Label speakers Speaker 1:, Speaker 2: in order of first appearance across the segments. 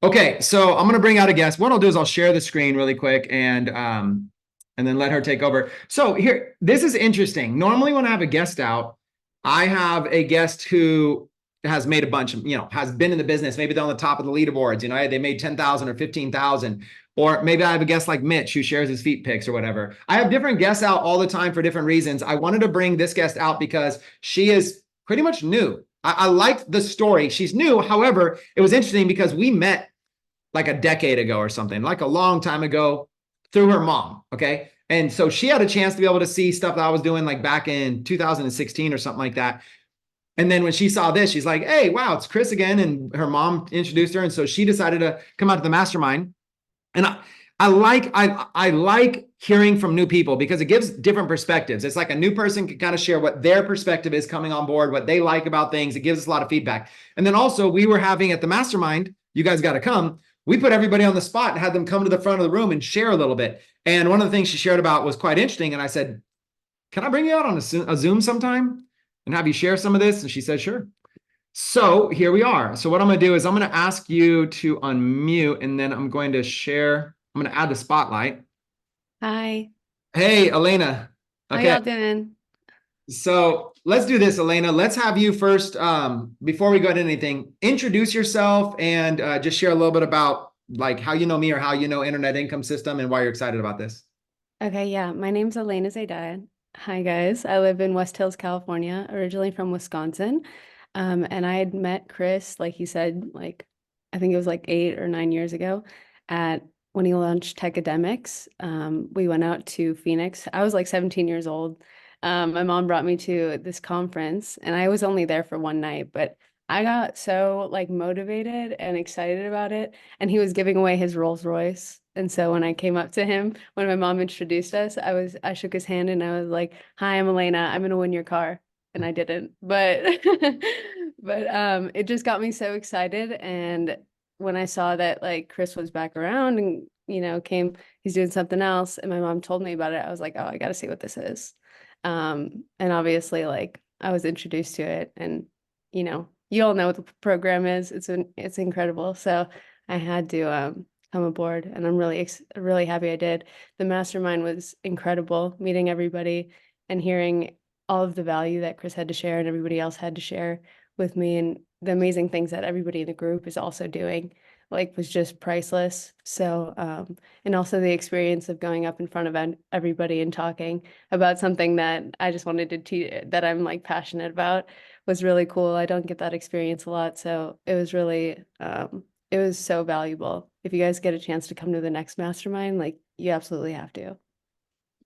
Speaker 1: Okay, so I'm gonna bring out a guest. What I'll do is I'll share the screen really quick and then let her take over. So here, this is interesting. Normally, when I have a guest out, I have a guest who has made a bunch of, has been in the business. Maybe they're on the top of the leaderboards. They made 10,000 or 15,000. Or maybe I have a guest like Mitch who shares his feet pics or whatever. I have different guests out all the time for different reasons. I wanted to bring this guest out because she is pretty much new. I liked the story. She's new. However, it was interesting because we met like a decade ago or something, like a long time ago through her mom. Okay. And so she had a chance to be able to see stuff that I was doing like back in 2016 or something like that. And then when she saw this, she's like, hey, wow, it's Chris again. And her mom introduced her. And so she decided to come out to the mastermind. And I like hearing from new people because it gives different perspectives. It's like a new person can kind of share what their perspective is coming on board, what they like about things. It gives us a lot of feedback. And then also we were having at the mastermind, you guys got to come. We put everybody on the spot and had them come to the front of the room and share a little bit. And one of the things she shared about was quite interesting. And I said, can I bring you out on a Zoom sometime and have you share some of this? And she said, sure. So here we are. So what I'm going to do is I'm going to ask you to unmute and then I'm going to share. I'm going to add the spotlight.
Speaker 2: Hi,
Speaker 1: Hey, Elena.
Speaker 2: how
Speaker 1: Okay.
Speaker 2: y'all doing?
Speaker 1: So let's do this, Elena. Let's have you first, before we go into anything, introduce yourself and just share a little bit about like how you know me or how you know Internet Income System and why you're excited about this.
Speaker 2: Okay, yeah, my name's Elena Zaydad. Hi guys, I live in West Hills, California, originally from Wisconsin. And I had met Chris, like he said, like I think it was like 8 or 9 years ago at when he launched Techademics. We went out to Phoenix. I was like 17 years old. My mom brought me to this conference and I was only there for one night, but I got so like motivated and excited about it. And he was giving away his Rolls Royce. And so when I came up to him, when my mom introduced us, I shook his hand and I was like, "Hi, I'm Elena. I'm gonna win your car." And I didn't, but but it just got me so excited. And when I saw that like Chris was back around and came, he's doing something else, and my mom told me about it, I was like, "Oh, I gotta see what this is." And obviously like I was introduced to it, and you all know what the program is. It's incredible. So I had to come aboard, and I'm really happy I did. The mastermind was incredible, meeting everybody and hearing all of the value that Chris had to share and everybody else had to share with me, and the amazing things that everybody in the group is also doing, like was just priceless. So and also the experience of going up in front of everybody and talking about something that I just wanted to teach, that I'm like passionate about, was really cool. I don't get that experience a lot, so it was so valuable. If you guys get a chance to come to the next mastermind, like you absolutely have to.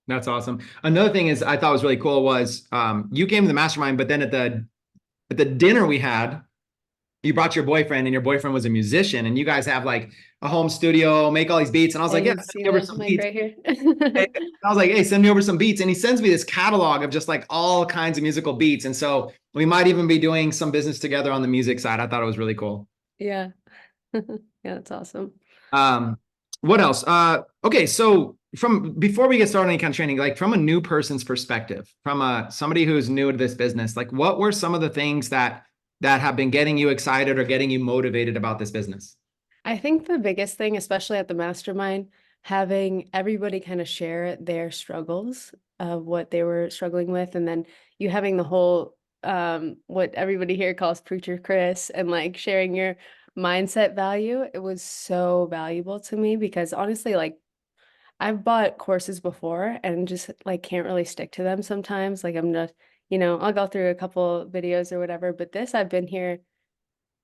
Speaker 1: That's awesome. Another thing is I thought was really cool was you came to the mastermind, but then at the dinner we had, you brought your boyfriend and your boyfriend was a musician and you guys have like a home studio, make all these beats. And I was
Speaker 2: Yeah,
Speaker 1: like,
Speaker 2: you
Speaker 1: yeah,
Speaker 2: can
Speaker 1: send
Speaker 2: see
Speaker 1: me over
Speaker 2: the
Speaker 1: some
Speaker 2: mic
Speaker 1: beats.
Speaker 2: right here.
Speaker 1: I was like, hey, send me over some beats. And he sends me this catalog of just like all kinds of musical beats. And so we might even be doing some business together on the music side. I thought it was really cool.
Speaker 2: Yeah. Yeah, that's awesome.
Speaker 1: Um, what else? Okay, so from before we get started on any kind of training, like from a new person's perspective, from somebody who's new to this business, like what were some of the things that have been getting you excited or getting you motivated about this business?
Speaker 2: I think the biggest thing, especially at the mastermind, having everybody kind of share their struggles of what they were struggling with, and then you having the whole what everybody here calls Preacher Chris, and like sharing your mindset value. It was so valuable to me because honestly, like I've bought courses before and just like can't really stick to them sometimes. Like I'm just, I'll go through a couple videos or whatever, but this I've been here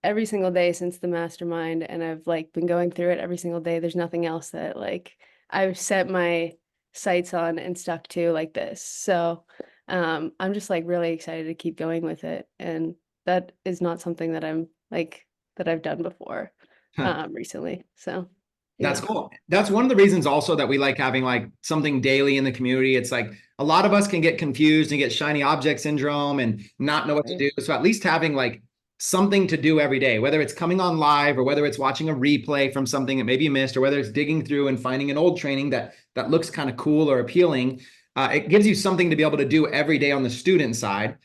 Speaker 2: every single day since the mastermind, and I've like been going through it every single day. There's nothing else that like I've set my sights on and stuck to like this. So I'm just like really excited to keep going with it. And that is not something that I'm like that I've done before recently. So
Speaker 1: That's
Speaker 2: yeah.
Speaker 1: cool. That's one of the reasons also that we like having like something daily in the community. It's like a lot of us can get confused and get shiny object syndrome and not know what to
Speaker 2: Right.
Speaker 1: do. So at least having like something to do every day, whether it's coming on live or whether it's watching a replay from something that maybe you missed, or whether it's digging through and finding an old training that looks kind of cool or appealing, it gives you something to be able to do every day on the student side.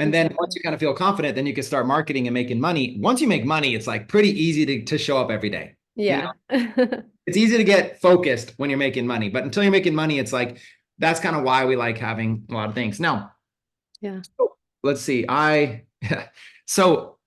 Speaker 1: And then once
Speaker 2: Exactly.
Speaker 1: you kind of feel confident, then you can start marketing and making money. Once you make money, it's like pretty easy to show up every day. You
Speaker 2: Yeah.
Speaker 1: know, it's easy to get focused when you're making money, but until you're making money, it's like that's kind of why we like having a lot of things. Now,
Speaker 2: Yeah.
Speaker 1: let's see. So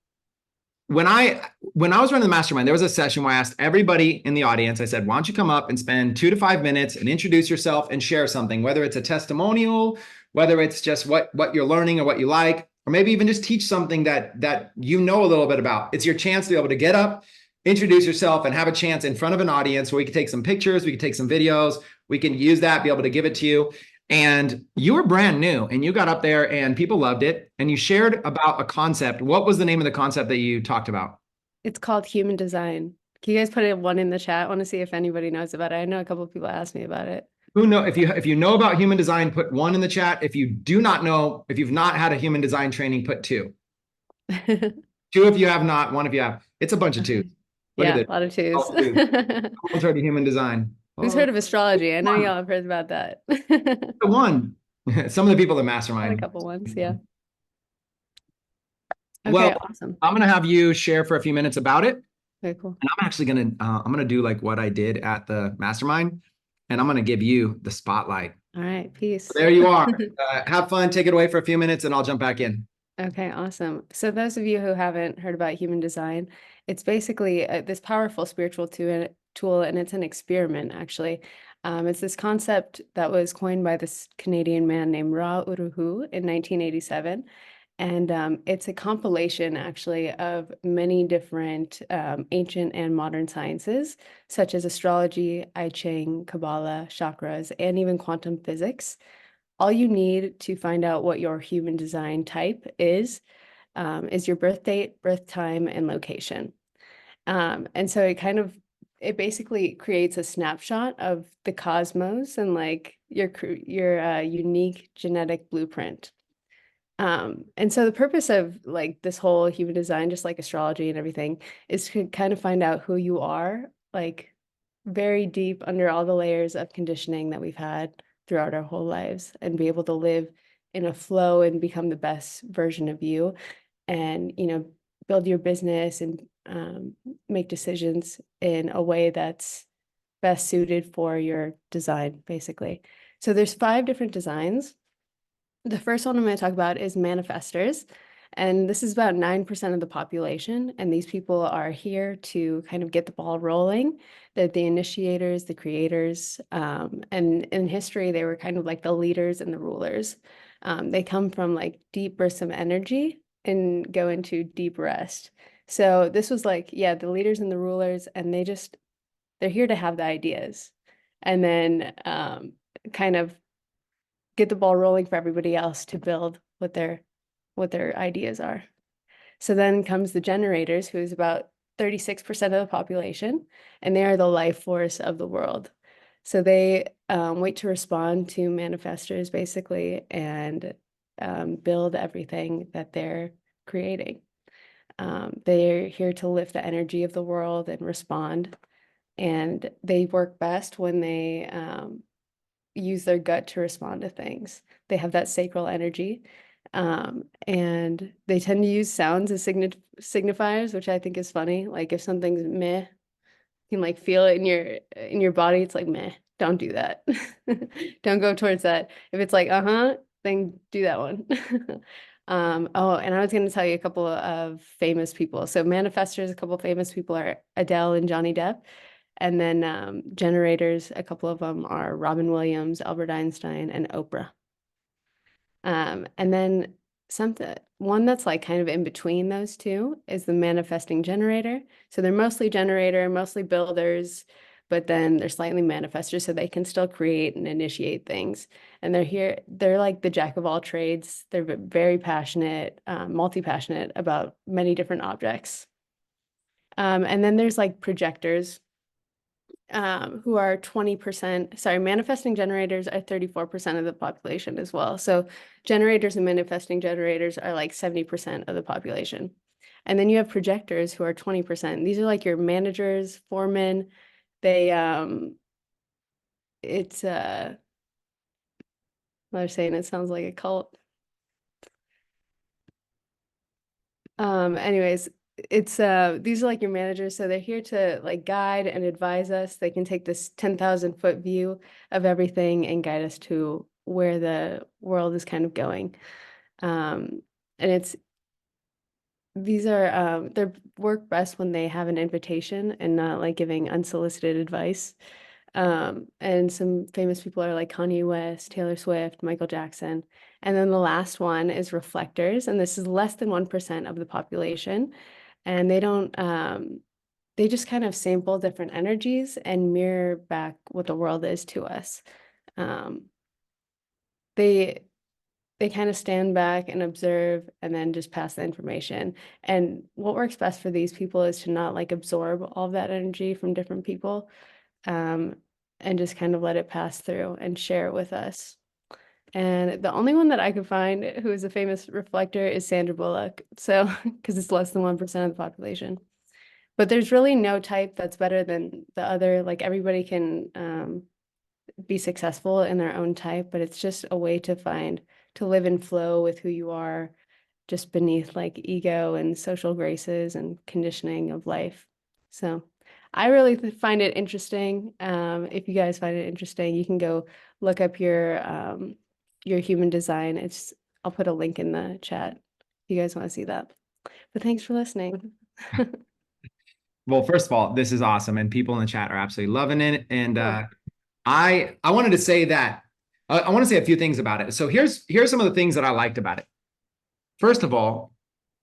Speaker 1: when I was running the mastermind, there was a session where I asked everybody in the audience, I said, why don't you come up and spend 2 to 5 minutes and introduce yourself and share something, whether it's a testimonial, whether it's just what you're learning or what you like, or maybe even just teach something that you know a little bit about. It's your chance to be able to get up, introduce yourself, and have a chance in front of an audience where we can take some pictures, we can take some videos, we can use that, be able to give it to you. And you were brand new and you got up there and people loved it. And you shared about a concept. What was the name of the concept that you talked about?
Speaker 2: It's called human design. Can you guys put it one in the chat? I want to see if anybody knows about it. I know a couple of people asked me about it.
Speaker 1: Who know if you know about human design, put one in the chat. If you do not know, if you've not had a human design training, put two. Two if you have not, one if you have. It's a bunch of twos.
Speaker 2: Okay.
Speaker 1: Look at
Speaker 2: Yeah,
Speaker 1: this.
Speaker 2: a lot of twos.
Speaker 1: All twos. Someone's heard of human design.
Speaker 2: Who's
Speaker 1: Oh,
Speaker 2: heard of astrology? I know
Speaker 1: one.
Speaker 2: y'all have heard about that.
Speaker 1: The one. Some of the people at
Speaker 2: Got a
Speaker 1: mastermind.
Speaker 2: couple ones, yeah.
Speaker 1: Well,
Speaker 2: Okay, awesome.
Speaker 1: I'm gonna have you share for a few minutes about it.
Speaker 2: Very cool.
Speaker 1: And I'm gonna do like what I did at the mastermind, and I'm gonna give you the spotlight.
Speaker 2: All right, peace.
Speaker 1: There you are. Have fun, take it away for a few minutes, and I'll jump back in.
Speaker 2: Okay, awesome. So those of you who haven't heard about human design, it's basically this powerful spiritual tool, and it's an experiment, actually. It's this concept that was coined by this Canadian man named Ra Uru Hu in 1987. And it's a compilation, actually, of many different ancient and modern sciences, such as astrology, I Ching, Kabbalah, chakras, and even quantum physics. All you need to find out what your human design type is your birth date, birth time, and location. And so it basically creates a snapshot of the cosmos and like your unique genetic blueprint. And so the purpose of like this whole human design, just like astrology and everything, is to kind of find out who you are, like very deep under all the layers of conditioning that we've had throughout our whole lives, and be able to live in a flow and become the best version of you, and build your business and make decisions in a way that's best suited for your design, basically. So there's 5 different designs. The first one I'm going to talk about is manifestors. And this is about 9% of the population. And these people are here to kind of get the ball rolling. They're the initiators, the creators. And in history, they were kind of like the leaders and the rulers. They come from like deep bursts of energy and go into deep rest. So this was like, yeah, the leaders and the rulers, and they're here to have the ideas. And then kind of get the ball rolling for everybody else to build what their ideas are. So then comes the generators, who is about 36% of the population, and they are the life force of the world. So they wait to respond to manifestors, basically, and build everything that they're creating. They're here to lift the energy of the world and respond. And they work best when they use their gut to respond to things. They have that sacral energy. And they tend to use sounds as signifiers, which I think is funny. Like if something's meh, you can like feel it in your body. It's like meh, don't do that. Don't go towards that. If it's like uh-huh, then do that one. Oh, and I was going to tell you a couple of famous people. So manifestors, a couple of famous people are Adele and Johnny Depp. And then generators, a couple of them are Robin Williams, Albert Einstein, and Oprah. And then one that's like kind of in between those two is the manifesting generator. So they're mostly generator, mostly builders, but then they're slightly manifestors, so they can still create and initiate things. And they're like the jack of all trades. They're very passionate, multi-passionate about many different objects. And then there's like projectors, who are 20%, sorry, manifesting generators are 34% of the population as well. So generators and manifesting generators are like 70% of the population. And then you have projectors, who are 20%. These are like your managers, foremen. They, it's, they're saying it sounds like a cult. Anyways, it's these are like your managers, so they're here to like guide and advise us. They can take this 10,000-foot view of everything and guide us to where the world is kind of going. And it's these are they work best when they have an invitation and not like giving unsolicited advice. And some famous people are like Kanye West, Taylor Swift, Michael Jackson. And then the last one is reflectors, and this is less than 1% of the population. And they don't they just kind of sample different energies and mirror back what the world is to us. Um, they they kind of stand back and observe and then just pass the information. And what works best for these people is to not like absorb all of that energy from different people, um, and just kind of let it pass through and share it with us. And the only one that I could find who is a famous reflector is Sandra Bullock. So, because it's less than 1% of the population. But there's really no type that's better than the other. Like everybody can be successful in their own type, but it's just a way to find to live in flow with who you are, just beneath like ego and social graces and conditioning of life. So I really find it interesting. If you guys find it interesting, you can go look up your human design. It's I'll put a link in the chat if you guys want to see that. But thanks for listening.
Speaker 1: Well, first of all, this is awesome, and people in the chat are absolutely loving it. And
Speaker 2: Yeah.
Speaker 1: I wanted to say that I want to say a few things about it. So here's some of the things that I liked about it. First of all,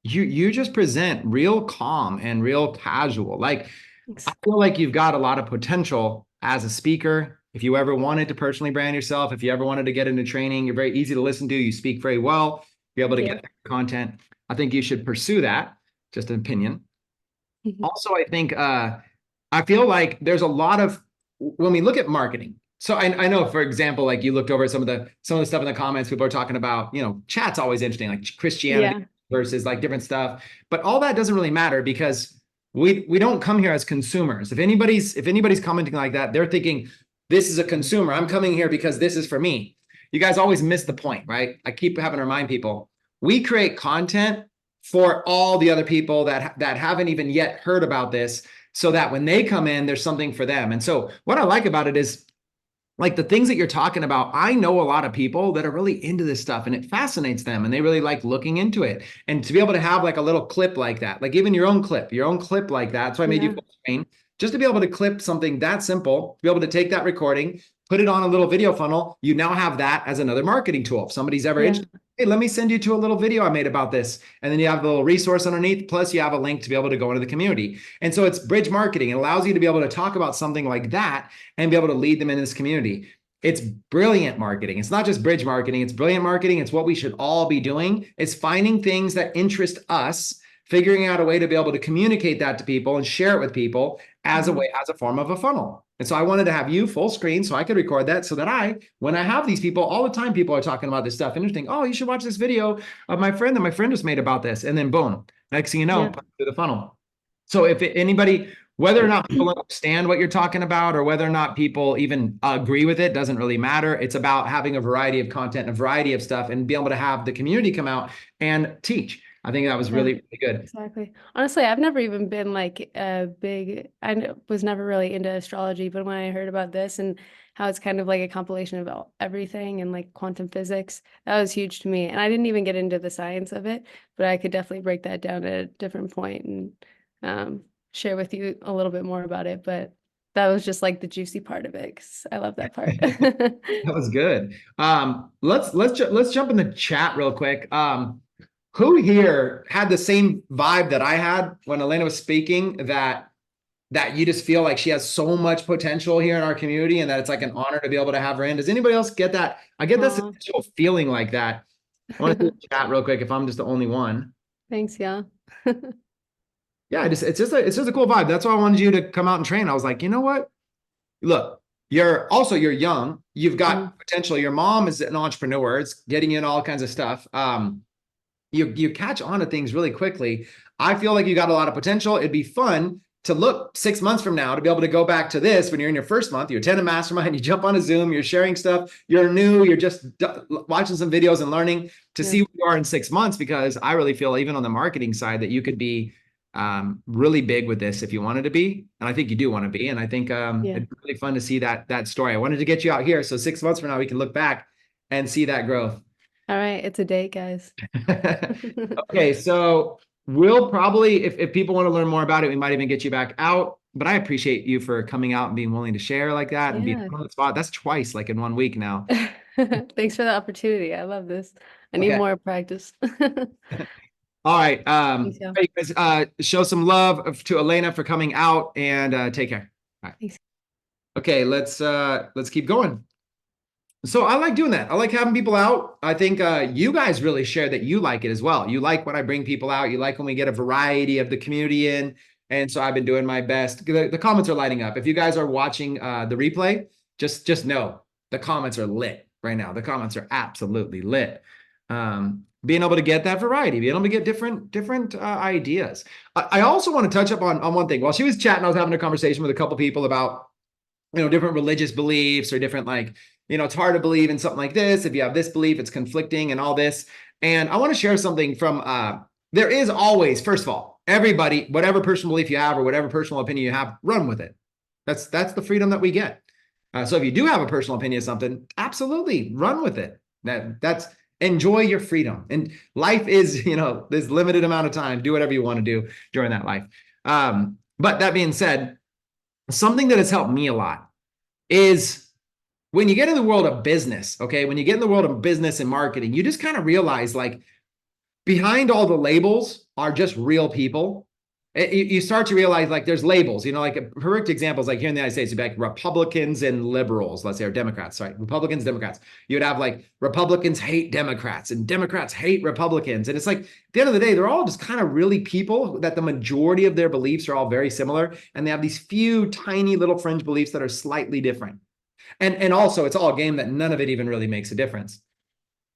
Speaker 1: you just present real calm and real casual. Like
Speaker 2: Thanks.
Speaker 1: I feel like you've got a lot of potential as a speaker. If you ever wanted to personally brand yourself, if you ever wanted to get into training, you're very easy to listen to. You speak very well. You're able to
Speaker 2: Thank
Speaker 1: get content. I think you should pursue that. Just an opinion.
Speaker 2: you.
Speaker 1: Also, I think I feel like there's a lot of when we look at marketing. So I know, for example, like you looked over some of the stuff in the comments. People are talking about, chat's always interesting, like Christianity
Speaker 2: Yeah.
Speaker 1: versus like different stuff. But all that doesn't really matter because we don't come here as consumers. If anybody's commenting like that, they're thinking this is a consumer. I'm coming here because this is for me. You guys always miss the point, right? I keep having to remind people we create content for all the other people that haven't even yet heard about this, so that when they come in, there's something for them. And so what I like about it is like the things that you're talking about. I know a lot of people that are really into this stuff and it fascinates them and they really like looking into it. And to be able to have like a little clip like that, like even your own clip like that. So I made you
Speaker 2: Yeah.
Speaker 1: full screen just to be able to clip something that simple, to be able to take that recording, put it on a little video funnel. You now have that as another marketing tool. If somebody's ever
Speaker 2: Yeah.
Speaker 1: interested, hey, let me send you to a little video I made about this. And then you have the little resource underneath, plus you have a link to be able to go into the community. And so it's bridge marketing. It allows you to be able to talk about something like that and be able to lead them into this community. It's brilliant marketing. It's not just bridge marketing. It's brilliant marketing. It's what we should all be doing. It's finding things that interest us, figuring out a way to be able to communicate that to people and share it with people as a way, as a form of a funnel. And so I wanted to have you full screen so I could record that so that when I have these people all the time, people are talking about this stuff. Interesting. Oh, you should watch this video of my friend that my friend just made about this. And then boom, next thing you know,
Speaker 2: Yeah.
Speaker 1: put it through the funnel. So if anybody, whether or not people understand what you're talking about or whether or not people even agree with it, doesn't really matter. It's about having a variety of content, a variety of stuff, and be able to have the community come out and teach. I think that was
Speaker 2: Yeah.
Speaker 1: really, really good.
Speaker 2: Exactly. Honestly, I've never even been like a big, was never really into astrology, but when I heard about this and how it's kind of like a compilation of everything and like quantum physics, that was huge to me. And I didn't even get into the science of it, but I could definitely break that down at a different point and share with you a little bit more about it. But that was just like the juicy part of it, 'cause I love that part.
Speaker 1: That was good. Let's jump in the chat real quick. Who here had the same vibe that I had when Elena was speaking, that you just feel like she has so much potential here in our community and that it's like an honor to be able to have her in? Does anybody else get that? I get this
Speaker 2: Aw.
Speaker 1: feeling like that. I want to see the chat real quick if I'm just the only one.
Speaker 2: Thanks, yeah.
Speaker 1: Yeah, it's just a cool vibe. That's why I wanted you to come out and train. I was like, you know what? Look, you're young. You've got potential. Your mom is an entrepreneur. It's getting you in all kinds of stuff. You catch on to things really quickly. I feel like you got a lot of potential. It'd be fun to look 6 months from now to be able to go back to this when you're in your first month. You attend a mastermind, you jump on a Zoom, you're sharing stuff, you're new, you're just watching some videos and learning to see where you are in 6 months, because I really feel even on the marketing side that you could be really big with this if you wanted to be. And I think you do want to be. And I think
Speaker 2: Yeah.
Speaker 1: it's really fun to see that story. I wanted to get you out here. So 6 months from now, we can look back and see that growth.
Speaker 2: All right. It's a date, guys.
Speaker 1: Okay, so we'll probably, if people want to learn more about it, we might even get you back out. But I appreciate you for coming out and being willing to share like that and being
Speaker 2: Yeah.
Speaker 1: on the spot. That's twice, like in 1 week now.
Speaker 2: Thanks for the opportunity. I love this. I need
Speaker 1: Okay.
Speaker 2: more practice.
Speaker 1: All right.
Speaker 2: Thanks, y'all.
Speaker 1: Hey, guys, show some love to Elena for coming out and take care. All right.
Speaker 2: Thanks.
Speaker 1: Okay, let's keep going. So I like doing that. I like having people out. I think you guys really share that you like it as well. You like when I bring people out. You like when we get a variety of the community in. And so I've been doing my best. The comments are lighting up. If you guys are watching the replay, just know the comments are lit right now. The comments are absolutely lit. Being able to get that variety, being able to get different ideas. I also want to touch up on one thing. While she was chatting, I was having a conversation with a couple people about different religious beliefs or different it's hard to believe in something like this. If you have this belief, it's conflicting and all this. And I want to share something from, there is always, first of all, everybody, whatever personal belief you have or whatever personal opinion you have, run with it. That's the freedom that we get. So if you do have a personal opinion of something, absolutely run with it. That's enjoy your freedom. And life is, this limited amount of time. Do whatever you want to do during that life. But that being said, something that has helped me a lot is when you get in the world of business, okay, when you get in the world of business and marketing, you just kind of realize like behind all the labels are just real people. You start to realize like there's labels, like perfect examples, like here in the United States, you'd be like Republicans and liberals, let's say, or Democrats, sorry, Republicans, Democrats. You'd have like Republicans hate Democrats and Democrats hate Republicans. And it's like, at the end of the day, they're all just kind of really people that the majority of their beliefs are all very similar. And they have these few tiny little fringe beliefs that are slightly different. And also it's all a game that none of it even really makes a difference.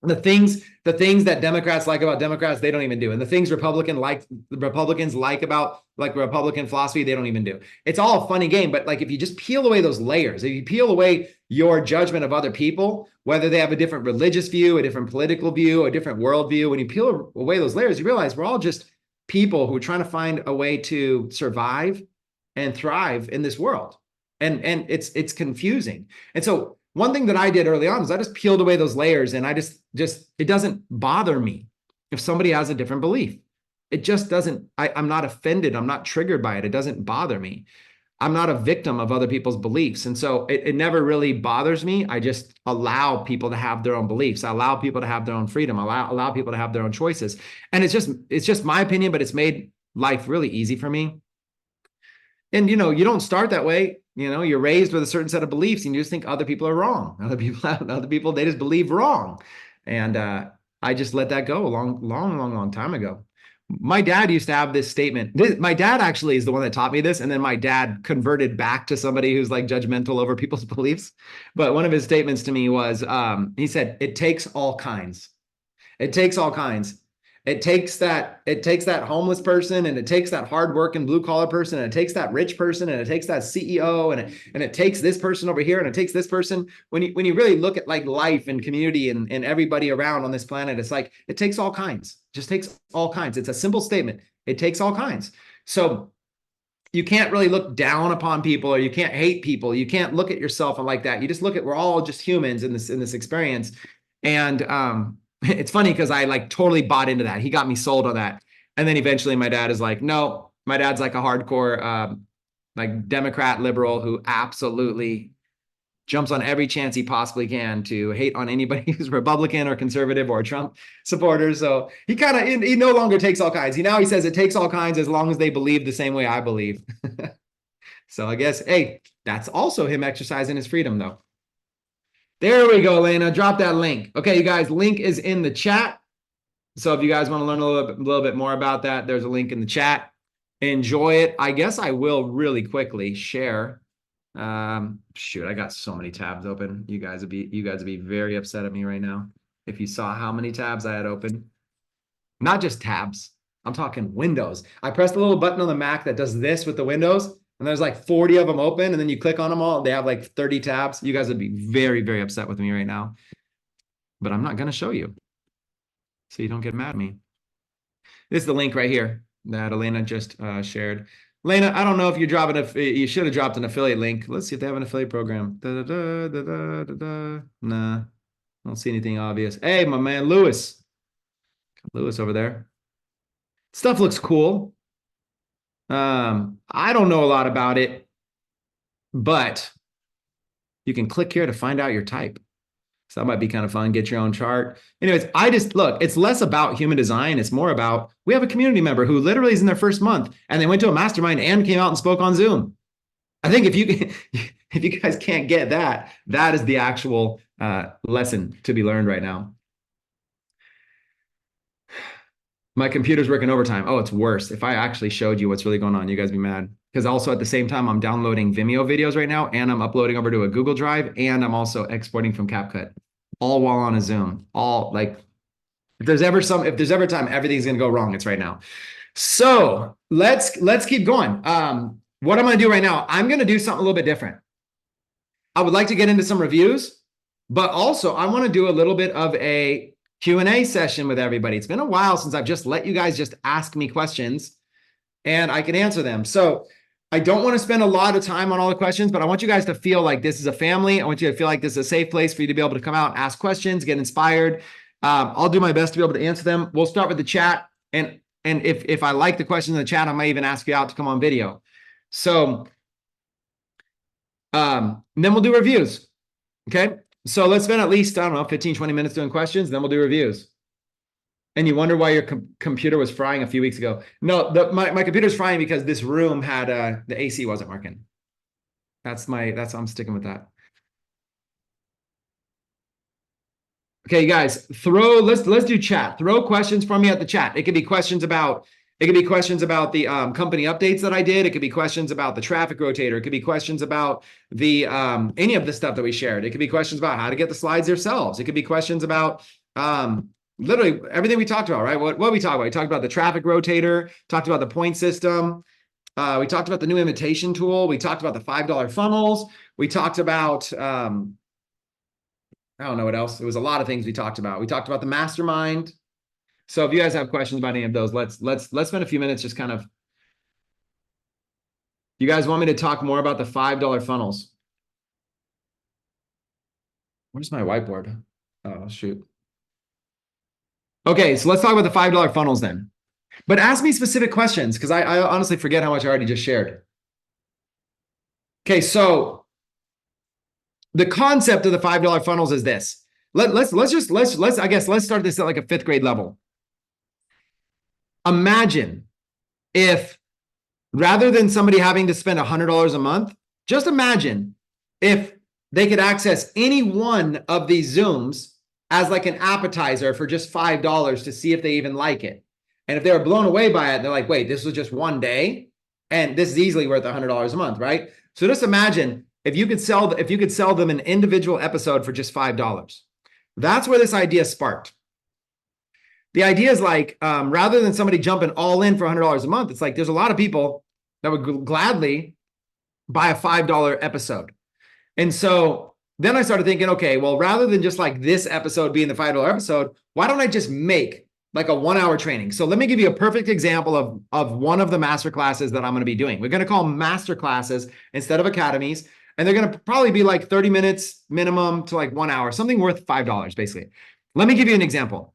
Speaker 1: The things that Democrats like about Democrats, they don't even do. And the things Republicans like about like Republican philosophy, they don't even do. It's all a funny game. But like if you just peel away those layers, if you peel away your judgment of other people, whether they have a different religious view, a different political view, a different worldview, when you peel away those layers, you realize we're all just people who are trying to find a way to survive and thrive in this world. And it's confusing. And so one thing that I did early on is I just peeled away those layers and I just it doesn't bother me if somebody has a different belief. It just doesn't, I'm not offended. I'm not triggered by it. It doesn't bother me. I'm not a victim of other people's beliefs. And so it never really bothers me. I just allow people to have their own beliefs. I allow people to have their own freedom. I allow people to have their own choices. And it's just my opinion, but it's made life really easy for me. And, you don't start that way. You're raised with a certain set of beliefs and you just think other people are wrong. Other people, they just believe wrong. And I just let that go a long time ago. My dad used to have this statement. My dad actually is the one that taught me this. And then my dad converted back to somebody who's like judgmental over people's beliefs. But one of his statements to me was, he said, it takes all kinds. It takes all kinds. It takes that homeless person and it takes that hardworking blue collar person and it takes that rich person and it takes that CEO and it takes this person over here and it takes this person. When you really look at like life and community and everybody around on this planet, it's like it takes all kinds. It just takes all kinds. It's a simple statement. It takes all kinds. So you can't really look down upon people or you can't hate people. You can't look at yourself and like that. You just look at we're all just humans in this experience. And it's funny because I like totally bought into that. He got me sold on that. And then eventually my dad is like, no, my dad's like a hardcore like Democrat liberal who absolutely jumps on every chance he possibly can to hate on anybody who's Republican or conservative or Trump supporter. So he he no longer takes all kinds. He says it takes all kinds as long as they believe the same way I believe. So I guess, hey, that's also him exercising his freedom though. There we go, Elena. Drop that link. Okay, you guys, link is in the chat. So if you guys want to learn a little bit more about that, there's a link in the chat. Enjoy it. I guess I will really quickly share. Shoot, I got so many tabs open. You guys would be very upset at me right now if you saw how many tabs I had open. Not just tabs. I'm talking windows. I pressed the little button on the Mac that does this with the windows. And there's like 40 of them open, and then you click on them all. They have like 30 tabs. You guys would be very, very upset with me right now. But I'm not going to show you. So you don't get mad at me. This is the link right here. that Elena just shared. Elena, I don't know if you're dropping you should have dropped an affiliate link. Let's see if they have an affiliate program. Da, da, da, da, da, da, da. Nah, I don't see anything obvious. Hey, my man, Lewis. Lewis over there. Stuff looks cool. I don't know a lot about it, but you can click here to find out your type. So that might be kind of fun. Get your own chart. Anyways, I just look, it's less about human design. It's more about, we have a community member who literally is in their first month and they went to a mastermind and came out and spoke on Zoom. I think if you guys can't get that, that is the actual lesson to be learned right now. My computer's working overtime. Oh, it's worse. If I actually showed you what's really going on, you guys be mad. Because also at the same time, I'm downloading Vimeo videos right now, and I'm uploading over to a Google Drive, and I'm also exporting from CapCut, all while on a Zoom. All like, if there's ever a time everything's gonna go wrong, it's right now. So let's keep going. What I'm gonna do right now, I'm gonna do something a little bit different. I would like to get into some reviews, but also I want to do a little bit of a Q&A session with everybody. It's been a while since I've just let you guys just ask me questions and I can answer them. So I don't want to spend a lot of time on all the questions, but I want you guys to feel like this is a family. I want you to feel like this is a safe place for you to be able to come out and ask questions, get inspired. I'll do my best to be able to answer them. We'll start with the chat. And if I like the questions in the chat, I might even ask you out to come on video. So then we'll do reviews. Okay. So let's spend at least, I don't know, 15, 20 minutes doing questions. Then we'll do reviews. And you wonder why your computer was frying a few weeks ago. No, my computer's frying because this room had the AC wasn't working. I'm sticking with that. Okay, guys, let's do chat. Throw questions from me at the chat. It could be questions about the company updates that I did. It could be questions about the traffic rotator. It could be questions about the any of the stuff that we shared. It could be questions about how to get the slides yourselves. It could be questions about literally everything we talked about, right? What we talked about? We talked about the traffic rotator, talked about the point system. We talked about the new invitation tool. We talked about the $5 funnels. We talked about, I don't know what else. It was a lot of things we talked about. We talked about the mastermind. So if you guys have questions about any of those, let's spend a few minutes just kind of. You guys want me to talk more about the $5 funnels? Where's my whiteboard? Oh, shoot. Okay, so let's talk about the $5 funnels then. But ask me specific questions because I honestly forget how much I already just shared. Okay, so the concept of the $5 funnels is this. Let's start this at like a 5th grade level. Imagine if rather than somebody having to spend $100 a month, just imagine if they could access any one of these Zooms as like an appetizer for just $5 to see if they even like it. And if they were blown away by it, they're like, wait, this was just one day and this is easily worth $100 a month, right? So just imagine if you could sell them an individual episode for just $5. That's where this idea sparked. The idea is like, rather than somebody jumping all in for $100 a month, it's like there's a lot of people that would gladly buy a $5 episode. And so then I started thinking, okay, well, rather than just like this episode being the $5 episode, why don't I just make like a 1-hour training? So let me give you a perfect example of one of the master classes that I'm going to be doing. We're going to call them master classes instead of academies. And they're going to probably be like 30 minutes minimum to like 1 hour, something worth $5, basically. Let me give you an example.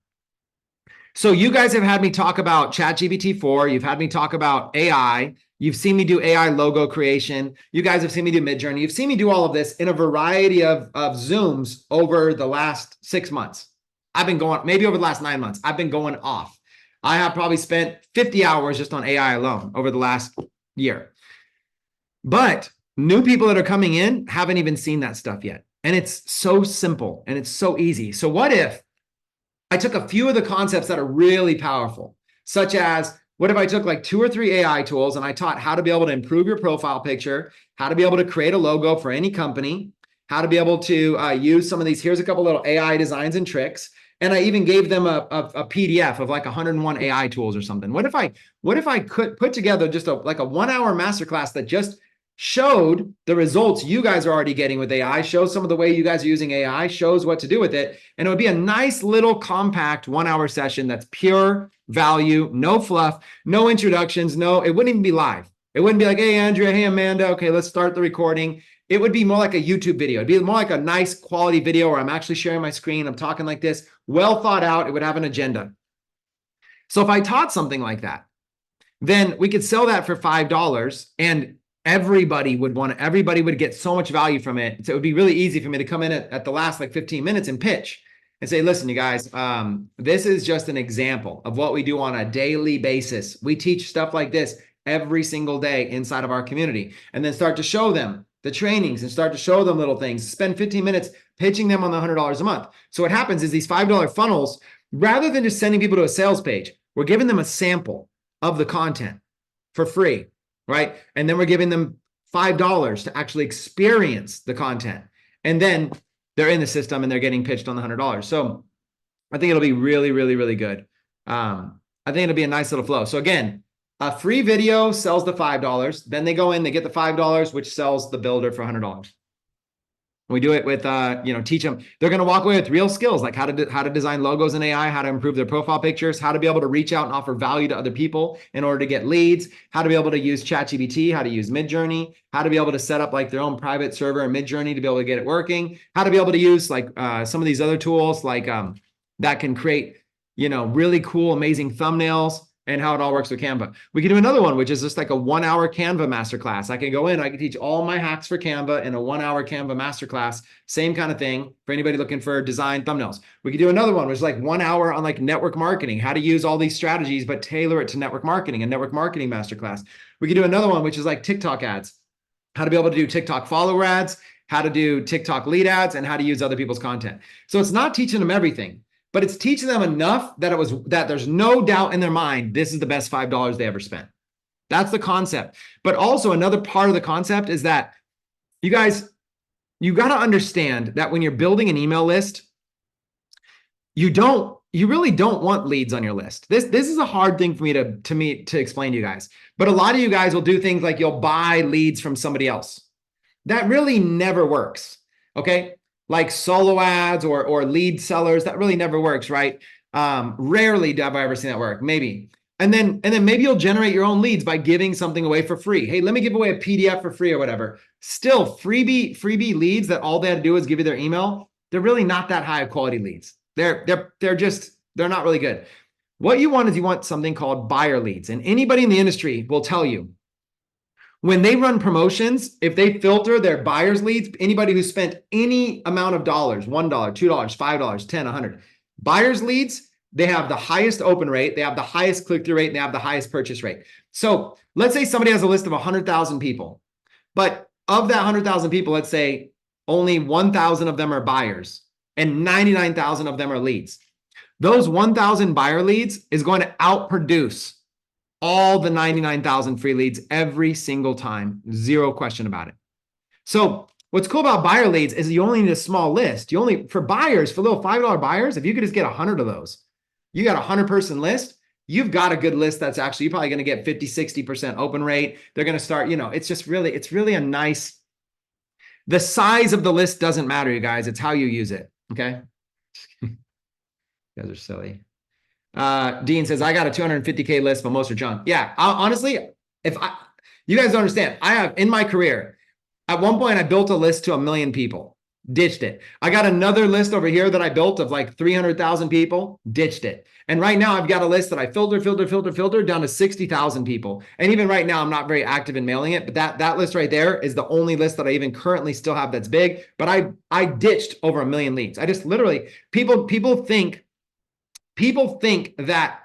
Speaker 1: So you guys have had me talk about ChatGPT-4. You've had me talk about AI. You've seen me do AI logo creation. You guys have seen me do Midjourney. You've seen me do all of this in a variety of Zooms over the last 6 months. I've been going, maybe over the last 9 months, I've been going off. I have probably spent 50 hours just on AI alone over the last year. But new people that are coming in haven't even seen that stuff yet. And it's so simple and it's so easy. So what if I took a few of the concepts that are really powerful, such as what if I took like 2 or 3 AI tools and I taught how to be able to improve your profile picture, how to be able to create a logo for any company, how to be able to use some of these. Here's a couple little AI designs and tricks. And I even gave them a PDF of like 101 AI tools or something. What if I could put together just like a 1-hour masterclass that just showed the results you guys are already getting with AI, shows some of the way you guys are using AI, shows what to do with it. And it would be a nice little compact 1 hour session that's pure value, no fluff, no introductions, it wouldn't even be live. It wouldn't be like, hey, Andrea, hey, Amanda, okay, let's start the recording. It would be more like a YouTube video. It'd be more like a nice quality video where I'm actually sharing my screen. I'm talking like this, well thought out. It would have an agenda. So if I taught something like that, then we could sell that for $5 and everybody would get so much value from it. So it would be really easy for me to come in at the last like 15 minutes and pitch and say, listen, you guys, this is just an example of what we do on a daily basis. We teach stuff like this every single day inside of our community, and then start to show them the trainings and start to show them little things. Spend 15 minutes pitching them on the $100 a month. So what happens is these $5 funnels, rather than just sending people to a sales page, we're giving them a sample of the content for free, right? And then we're giving them $5 to actually experience the content. And then they're in the system and they're getting pitched on the $100. So I think it'll be really, really, really good. I think it'll be a nice little flow. So again, a free video sells the $5. Then they go in, they get the $5, which sells the builder for $100. We do it with, teach them. They're going to walk away with real skills, like how to design logos in AI, how to improve their profile pictures, how to be able to reach out and offer value to other people in order to get leads, how to be able to use ChatGPT, how to use Midjourney, how to be able to set up like their own private server in Midjourney to be able to get it working, how to be able to use like some of these other tools like that can create, really cool, amazing thumbnails, and how it all works with Canva. We can do another one, which is just like a 1 hour Canva masterclass. I can go in, I can teach all my hacks for Canva in a 1 hour Canva masterclass. Same kind of thing for anybody looking for design thumbnails. We could do another one, which is like 1 hour on like network marketing, how to use all these strategies, but tailor it to network marketing, a network marketing masterclass. We could do another one, which is like TikTok ads, how to be able to do TikTok follower ads, how to do TikTok lead ads, and how to use other people's content. So it's not teaching them everything, but it's teaching them enough that there's no doubt in their mind, this is the best $5 they ever spent. That's the concept. But also another part of the concept is that you got to understand that when you're building an email list, you really don't want leads on your list. This is a hard thing for me to explain to you guys. But a lot of you guys will do things like you'll buy leads from somebody else. That really never works. Okay. Like solo ads or lead sellers, that really never works, right? Rarely have I ever seen that work, maybe. And then maybe you'll generate your own leads by giving something away for free. Hey, let me give away a PDF for free or whatever. Still, freebie leads that all they had to do is give you their email. They're really not that high of quality leads. They're not really good. What you want is you want something called buyer leads. And anybody in the industry will tell you, when they run promotions, if they filter their buyers leads, anybody who spent any amount of dollars, $1, $2, $5, 10, 100, buyers leads, they have the highest open rate, they have the highest click-through rate, and they have the highest purchase rate. So let's say somebody has a list of 100,000 people, but of that 100,000 people, let's say only 1,000 of them are buyers and 99,000 of them are leads. Those 1,000 buyer leads is going to outproduce all the 99,000 free leads every single time, zero question about it. So what's cool about buyer leads is you only need a small list. For buyers, for little $5 buyers, if you could just get 100 of those, you got a 100-person list, you've got a good list that's actually, you're probably going to get 50, 60% open rate. They're going to start, it's really a nice, the size of the list doesn't matter, you guys. It's how you use it. Okay. You guys are silly. Dean says, I got a 250K list, but most are junk. Yeah, honestly, you guys don't understand. I have in my career, at one point, I built a list to 1 million people, ditched it. I got another list over here that I built of like 300,000 people, ditched it. And right now I've got a list that I filtered down to 60,000 people. And even right now, I'm not very active in mailing it, but that list right there is the only list that I even currently still have that's big, but I ditched over 1 million leads. I just literally, people think that,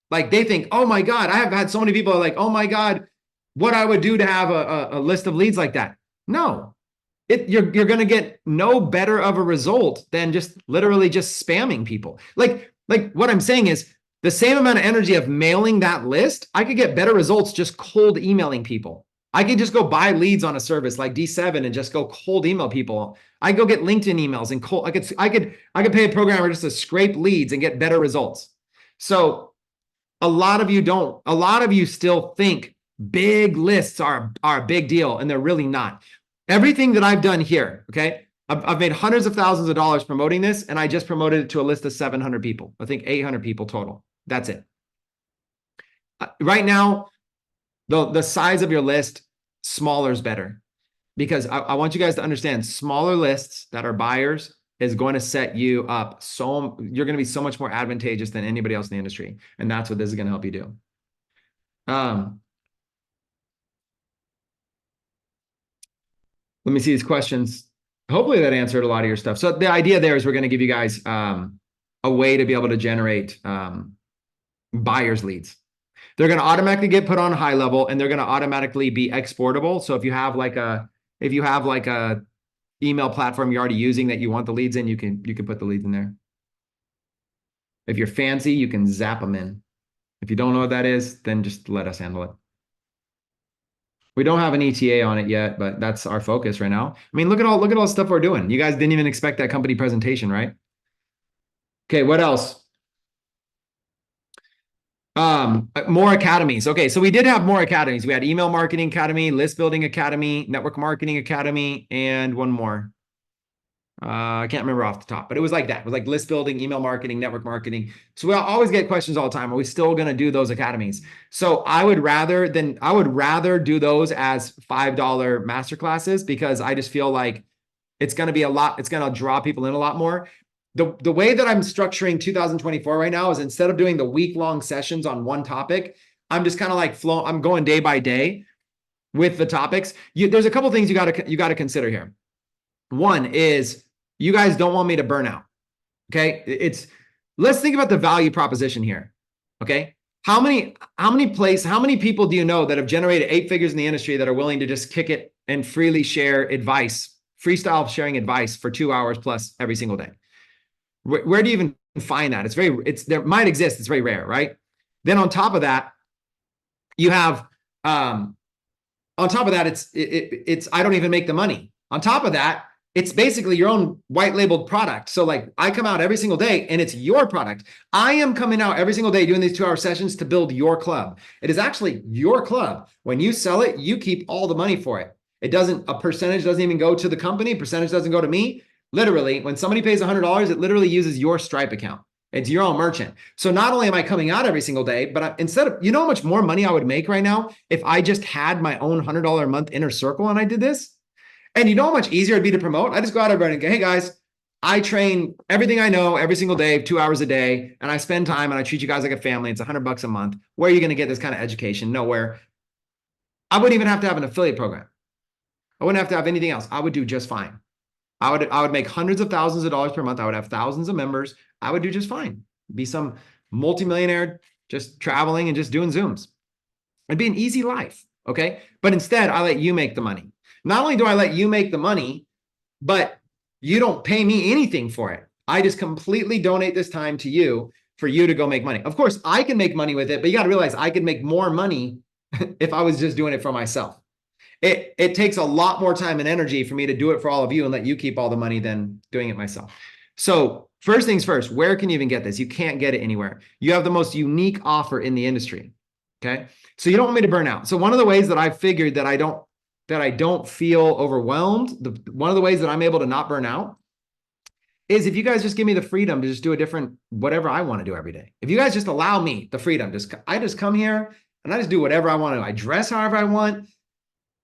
Speaker 1: like, they think, oh my God, I have had so many people are like, oh my God, what I would do to have a list of leads like that. No, you're going to get no better of a result than just literally just spamming people. Like what I'm saying is the same amount of energy of mailing that list, I could get better results just cold emailing people. I could just go buy leads on a service like D7 and just go cold email people. I go get LinkedIn emails and cold. I could pay a programmer just to scrape leads and get better results. So a lot of you still think Big lists are a big deal, and they're really not. Everything that I've done here, okay, I've made hundreds of thousands of dollars promoting this, and I just promoted it to a list of 700 people. I think 800 people total. That's it. Right now, the size of your list, smaller is better, because I want you guys to understand, smaller lists that are buyers is going to set you up. So you're going to be so much more advantageous than anybody else in the industry. And that's what this is going to help you do. Let me see these questions. Hopefully that answered a lot of your stuff. So the idea there is we're going to give you guys a way to be able to generate buyers leads. They're going to automatically get put on high level, and they're going to automatically be exportable. So if you have like a email platform you're already using that you want the leads in, you can put the leads in there. If you're fancy, you can zap them in. If you don't know what that is, then just let us handle it. We don't have an ETA on it yet, but that's our focus right now. I mean, look at all the stuff we're doing. You guys didn't even expect that company presentation, right? Okay, what else? More academies. Okay, so we did have more academies. We had Email Marketing Academy, List Building Academy, Network Marketing Academy, and one more. I can't remember off the top, but it was like that. It was like list building, email marketing, network marketing. So we always get questions all the time. Are we still going to do those academies? So I would rather do those as $5 masterclasses, because I just feel like it's going to be a lot. It's going to draw people in a lot more. The way that I'm structuring 2024 right now is, instead of doing the week-long sessions on one topic, I'm just kind of like I'm going day by day with the topics. There's a couple things you got to consider here. One is, you guys don't want me to burn out. Okay. Let's think about the value proposition here. Okay. How many people do you know that have generated 8 figures in the industry that are willing to just kick it and freely share advice, freestyle sharing advice for 2 hours plus every single day? Where do you even find that? There might exist. It's very rare, right? Then on top of that, you have, on top of that, it's I don't even make the money. On top of that, it's basically your own white labeled product. So like, I come out every single day and it's your product. I am coming out every single day doing these 2-hour sessions to build your club. It is actually your club. When you sell it, you keep all the money for it. A percentage doesn't even go to the company. Percentage doesn't go to me. Literally, when somebody pays $100, it literally uses your Stripe account. It's your own merchant. So not only am I coming out every single day, but you know how much more money I would make right now if I just had my own $100 a month inner circle and I did this? And you know how much easier it'd be to promote? I just go out everybody and go, hey guys, I train everything I know every single day, 2 hours a day, and I spend time and I treat you guys like a family. It's $100 a month. Where are you going to get this kind of education? Nowhere. I wouldn't even have to have an affiliate program. I wouldn't have to have anything else. I would do just fine. I would make hundreds of thousands of dollars per month. I would have thousands of members. I would do just fine. Be some multimillionaire just traveling and just doing Zooms. It'd be an easy life. Okay. But instead, I let you make the money. Not only do I let you make the money, but you don't pay me anything for it. I just completely donate this time to you for you to go make money. Of course, I can make money with it, but you got to realize I could make more money if I was just doing it for myself. It takes a lot more time and energy for me to do it for all of you and let you keep all the money than doing it myself. So first things first, where can you even get this? You can't get it anywhere. You have the most unique offer in the industry. Okay. So you don't want me to burn out. So one of the ways that I figured that I don't feel overwhelmed, one of the ways that I'm able to not burn out is if you guys just give me the freedom to just do a different, whatever I want to do every day. If you guys just allow me the freedom, I just come here and I just do whatever I want to. I dress however I want.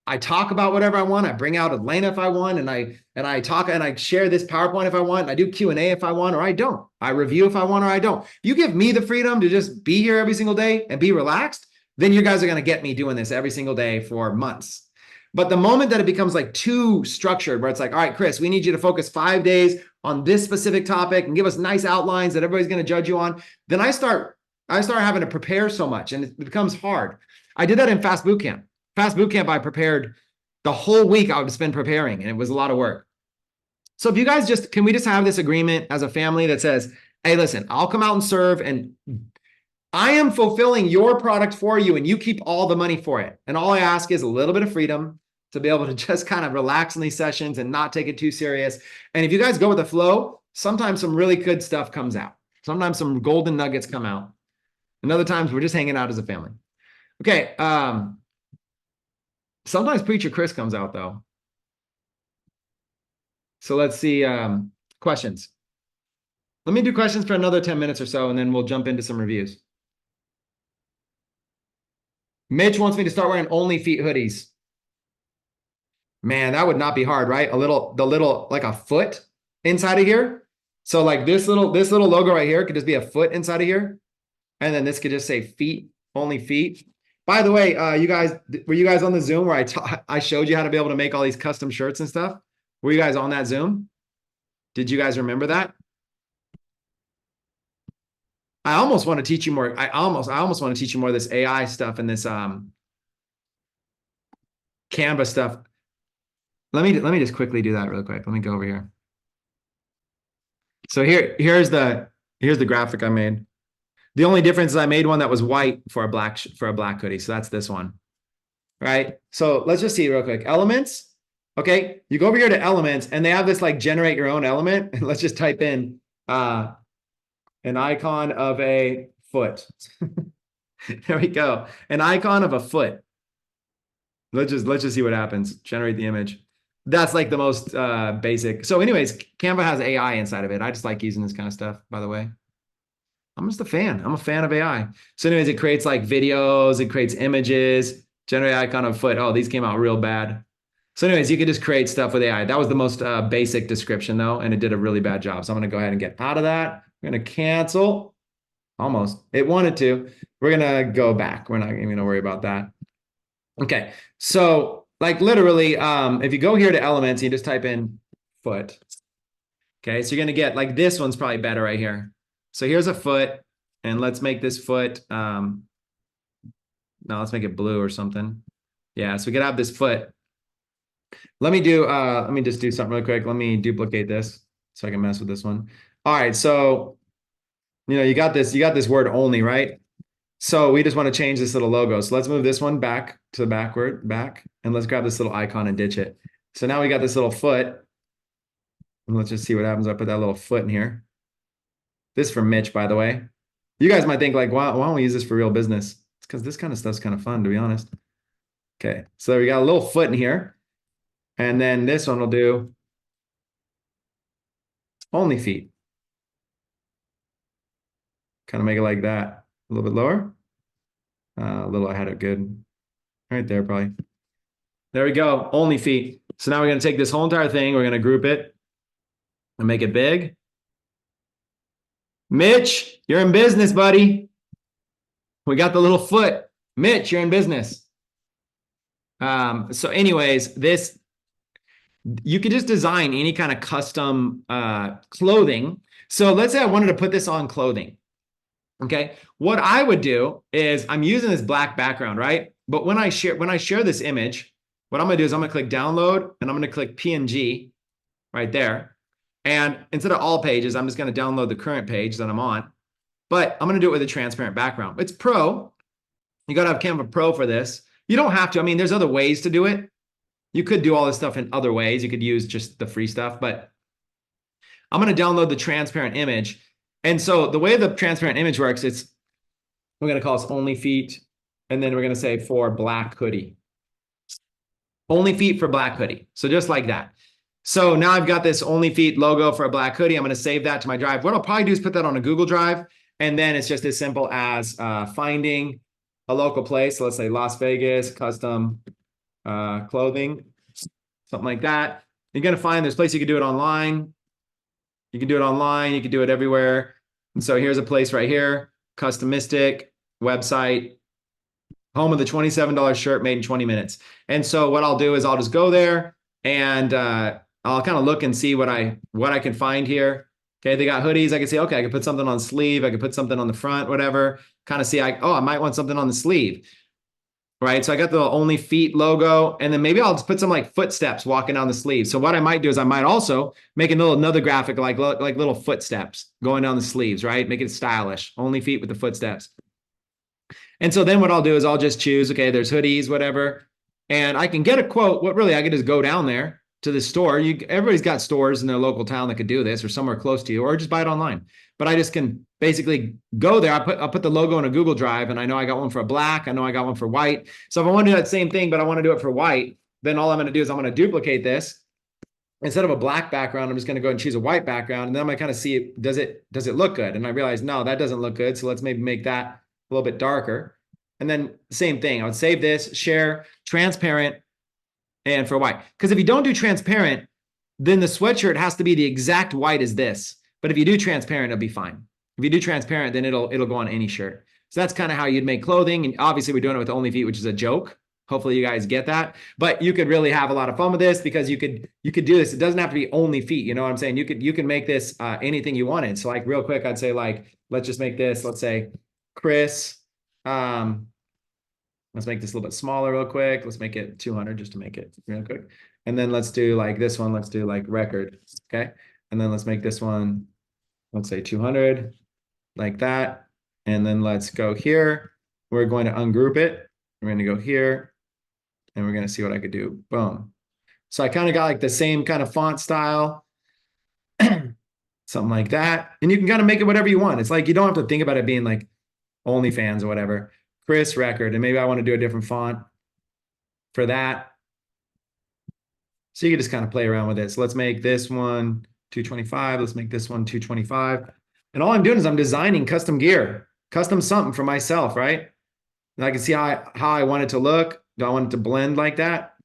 Speaker 1: I talk about whatever I want. I bring out Elena if I want, and I talk and I share this PowerPoint if I want. And I do Q&A if I want, or I don't. I review if I want, or I don't. You give me the freedom to just be here every single day and be relaxed, then you guys are going to get me doing this every single day for months. But the moment that it becomes like too structured, where it's like, all right, Chris, we need you to focus 5 days on this specific topic and give us nice outlines that everybody's going to judge you on, then I start having to prepare so much, and it becomes hard. I did that in Fast Bootcamp. Fast Bootcamp, I prepared the whole week. I would spend preparing, and it was a lot of work. So if you guys can we just have this agreement as a family that says, hey, listen, I'll come out and serve, and I am fulfilling your product for you, and you keep all the money for it. And all I ask is a little bit of freedom to be able to just kind of relax in these sessions and not take it too serious. And if you guys go with the flow, sometimes some really good stuff comes out. Sometimes some golden nuggets come out. And other times we're just hanging out as a family. Okay. Sometimes Preacher Chris comes out though. So let's see, questions. Let me do questions for another 10 minutes or so, and then we'll jump into some reviews. Mitch wants me to start wearing only feet hoodies. Man, that would not be hard, right? Like a foot inside of here. So like this little logo right here could just be a foot inside of here. And then this could just say feet, only feet. By the way, were you guys on the Zoom where I showed you how to be able to make all these custom shirts and stuff? Were you guys on that Zoom? Did you guys remember that? I almost want to teach you more. I almost want to teach you more of this AI stuff and this Canva stuff. Let me just quickly do that real quick. Let me go over here. So here's the graphic I made. The only difference is I made one that was white for a black hoodie. So that's this one. Right? So let's just see real quick. Elements. Okay, you go over here to elements and they have this like generate your own element. And let's just type in an icon of a foot. There we go. An icon of a foot. Let's just see what happens. Generate the image. That's like the most basic. So anyways, Canva has AI inside of it. I just like using this kind of stuff, by the way. I'm just a fan. I'm a fan of AI. So anyways, it creates like videos, it creates images, generate icon of foot. Oh, these came out real bad. So anyways, you could just create stuff with AI. That was the most basic description though, and it did a really bad job. So I'm going to go ahead and get out of that. We're going to cancel. Almost. It wanted to. We're going to go back. We're not even going to worry about that. Okay. So like literally, if you go here to elements, you just type in foot. Okay. So you're going to get like this one's probably better right here. So here's a foot, and let's make this foot. No, let's make it blue or something. Yeah. So we could have this foot. Let me just do something real quick. Let me duplicate this so I can mess with this one. All right. So, you got this word only, right? So we just want to change this little logo. So let's move this one back to the back, and let's grab this little icon and ditch it. So now we got this little foot. And let's just see what happens. I put that little foot in here. This is for Mitch, by the way. You guys might think like, why don't we use this for real business? It's because this kind of stuff's kind of fun, to be honest. Okay. So we got a little foot in here. And then this one will do only feet. Kind of make it like that. A little bit lower. A little, I had it good. Right there, probably. There we go. Only feet. So now we're going to take this whole entire thing. We're going to group it and make it big. Mitch, you're in business, buddy. We got the little foot. Mitch, you're in business. So anyways, you could just design any kind of custom clothing. So let's say I wanted to put this on clothing. Okay. What I would do is I'm using this black background, right? But when I share this image, what I'm going to do is I'm going to click download and I'm going to click PNG right there. And instead of all pages, I'm just going to download the current page that I'm on. But I'm going to do it with a transparent background. It's Pro. You got to have Canva Pro for this. You don't have to. I mean, there's other ways to do it. You could do all this stuff in other ways. You could use just the free stuff, but I'm going to download the transparent image. And so the way the transparent image works, we're going to call this only feet. And then we're going to say for black hoodie. Only feet for black hoodie. So just like that. So now I've got this only feet logo for a black hoodie. I'm going to save that to my drive. What I'll probably do is put that on a Google Drive. And then it's just as simple as finding a local place. So let's say Las Vegas, custom clothing, something like that. You're going to find this place you can do it online. You can do it online. You can do it everywhere. And so here's a place right here, Customistic website, home of the $27 shirt made in 20 minutes. And so what I'll do is I'll just go there and I'll kind of look and see what I can find here. Okay, they got hoodies. I can say, okay, I can put something on the sleeve. I can put something on the front, whatever. Kind of see, I might want something on the sleeve. Right, so I got the only feet logo, and then maybe I'll just put some like footsteps walking down the sleeve. So what I might do is I might also make another graphic like little footsteps going down the sleeves, right? Make it stylish, only feet with the footsteps. And so then what I'll do is I'll just choose, okay, there's hoodies, whatever, and I can get a quote. What really, I can just go down there to the store. Everybody's got stores in their local town that could do this or somewhere close to you, or just buy it online. But I just can basically go there. I'll put the logo in a Google Drive, and I know I got one for black. I know I got one for white. So if I want to do that same thing, but I want to do it for white, then all I'm going to do is I'm going to duplicate this. Instead of a black background, I'm just going to go and choose a white background. And then I'm going to kind of see, does it look good? And I realize, no, that doesn't look good. So let's maybe make that a little bit darker. And then same thing, I would save this, share, transparent, and for white. Because if you don't do transparent, then the sweatshirt has to be the exact white as this. But if you do transparent, it'll be fine. If you do transparent, then it'll go on any shirt. So that's kind of how you'd make clothing. And obviously we're doing it with OnlyFeet, which is a joke. Hopefully you guys get that. But you could really have a lot of fun with this because you could do this. It doesn't have to be OnlyFeet. You know what I'm saying? You can make this anything you wanted. So like real quick, I'd say like, let's just make this, let's say Chris. Let's make this a little bit smaller real quick. Let's make it 200 just to make it real quick. And then let's do like this one. Let's do like record. Okay. And then let's make this one, let's say 200 like that. And then let's go here. We're going to ungroup it. We're going to go here and we're going to see what I could do. Boom. So I kind of got like the same kind of font style, something like that. And you can kind of make it whatever you want. It's like, you don't have to think about it being like OnlyFans or whatever. Chris record. And maybe I want to do a different font for that. So you can just kind of play around with it. So let's make this one 225. Let's make this one 225. And all I'm doing is I'm designing custom gear, custom something for myself, right? And I can see how I want it to look. Do I want it to blend like that?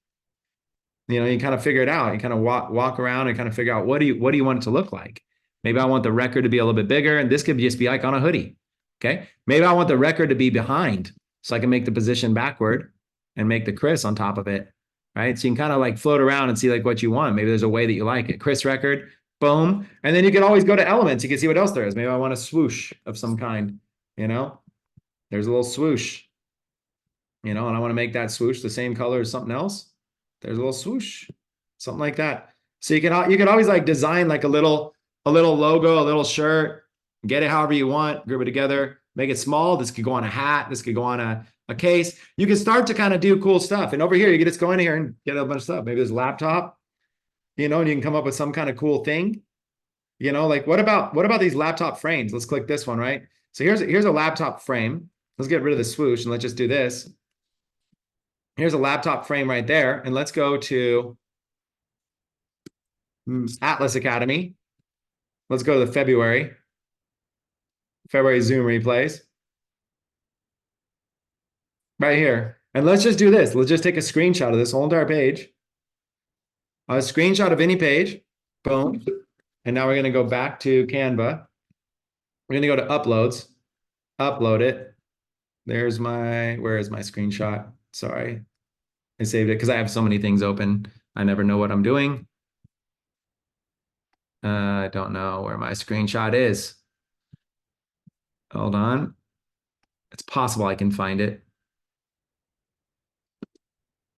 Speaker 1: You know, you kind of figure it out. You kind of walk around and kind of figure out what do you want it to look like? Maybe I want the record to be a little bit bigger, and this could just be like on a hoodie. Okay. Maybe I want the record to be behind so I can make the position backward and make the Chris on top of it. Right. So you can kind of like float around and see like what you want. Maybe there's a way that you like it. Chris record, boom. And then you can always go to elements. You can see what else there is. Maybe I want a swoosh of some kind, you know, there's a little swoosh, you know, and I want to make that swoosh the same color as something else. There's a little swoosh, something like that. So you can always like design like a little logo, a little shirt, get it however you want, group it together, make it small. This could go on a hat. This could go on a case. You can start to kind of do cool stuff. And over here, you can just go in here and get a bunch of stuff. Maybe there's a laptop, you know, and you can come up with some kind of cool thing. You know, like what about these laptop frames? Let's click this one, right? So here's a laptop frame. Let's get rid of the swoosh and let's just do this. Here's a laptop frame right there. And let's go to Atlas Academy. Let's go to the February Zoom replays. Right here. And let's just do this. Let's just take a screenshot of this whole entire page. A screenshot of any page. Boom. And now we're going to go back to Canva. We're going to go to uploads. Upload it. Where is my screenshot? Sorry. I saved it because I have so many things open. I never know what I'm doing. I don't know where my screenshot is. Hold on. It's possible I can find it.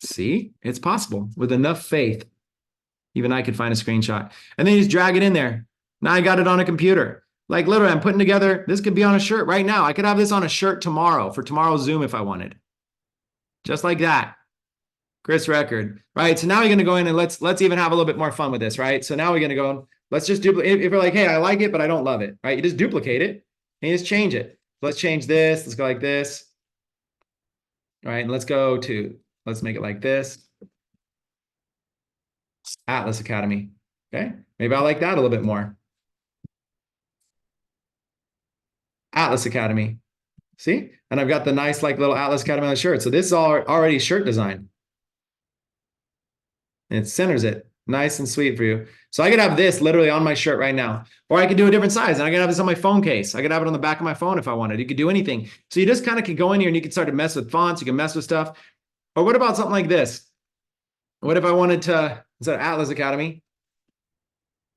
Speaker 1: See, it's possible with enough faith. Even I could find a screenshot. And then you just drag it in there. Now I got it on a computer. Like literally, I'm putting together, this could be on a shirt right now. I could have this on a shirt tomorrow for tomorrow's Zoom if I wanted. Just like that. Chris record. Right. So now we're going to go in and let's even have a little bit more fun with this. Right. So now we're going to go, let's just duplicate. If you're like, hey, I like it, but I don't love it. Right. You just duplicate it and you just change it. Let's change this. Let's go like this. All right. And let's make it like this. Atlas Academy. Okay. Maybe I like that a little bit more. Atlas Academy. See? And I've got the nice like little Atlas Academy on the shirt. So this is already shirt design. And it centers it. Nice and sweet for you. So I could have this literally on my shirt right now. Or I could do a different size. And I could have this on my phone case. I could have it on the back of my phone if I wanted. You could do anything. So you just kind of could go in here and you can start to mess with fonts. You can mess with stuff. Or what about something like this? What if I wanted to, instead of Atlas Academy,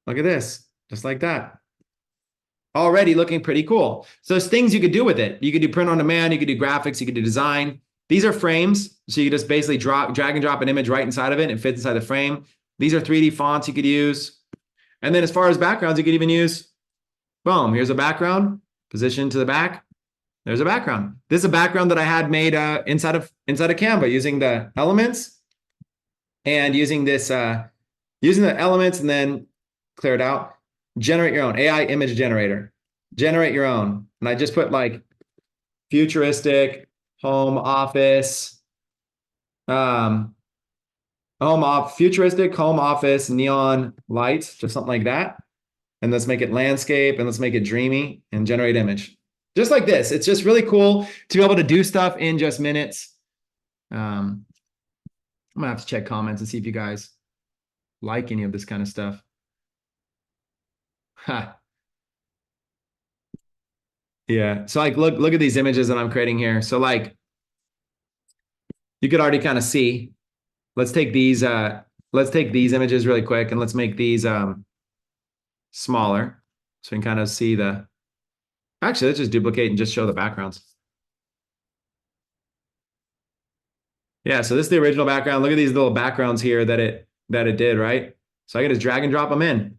Speaker 1: look at this, just like that. Already looking pretty cool. So there's things you could do with it. You could do print on demand, you could do graphics, you could do design. These are frames. So you just basically drag and drop an image right inside of it and it fits inside the frame. These are 3D fonts you could use. And then as far as backgrounds, you could even use, boom, here's a background, position to the back. There's a background. This is a background that I had made inside of Canva using the elements and using this using the elements and then clear it out. Generate your own AI image generator. Generate your own. And I just put like futuristic, home office, futuristic home office, neon lights, just something like that. And let's make it landscape and let's make it dreamy and generate image. Just like this. It's just really cool to be able to do stuff in just minutes. I'm gonna have to check comments and see if you guys like any of this kind of stuff. Ha. Yeah. So like look at these images that I'm creating here. So like you could already kind of see. Let's take these images really quick and let's make these smaller so we can kind of see the actually let's just duplicate and just show the backgrounds. Yeah, so this is the original background. Look at these little backgrounds here that it did, right? So I can just drag and drop them in.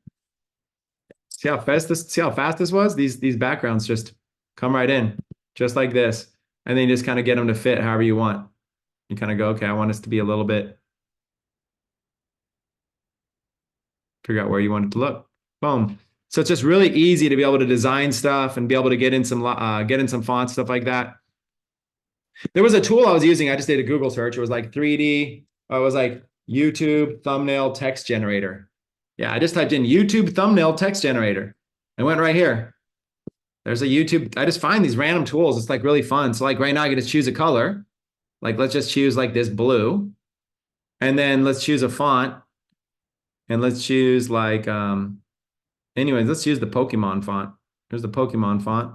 Speaker 1: See how fast this was? These backgrounds just come right in, just like this. And then you just kind of get them to fit however you want. You kind of go, okay, I want this to be a little bit, figure out where you want it to look. Boom. So it's just really easy to be able to design stuff and be able to get in some fonts, stuff like that. There was a tool I was using. I just did a Google search. It was like 3D. It was like YouTube thumbnail text generator. Yeah, I just typed in YouTube thumbnail text generator. I went right here. There's a YouTube. I just find these random tools. It's like really fun. So like right now I get to choose a color. Like let's just choose like this blue. And then let's choose a font. And let's choose like, anyways, let's use the Pokemon font. There's the Pokemon font.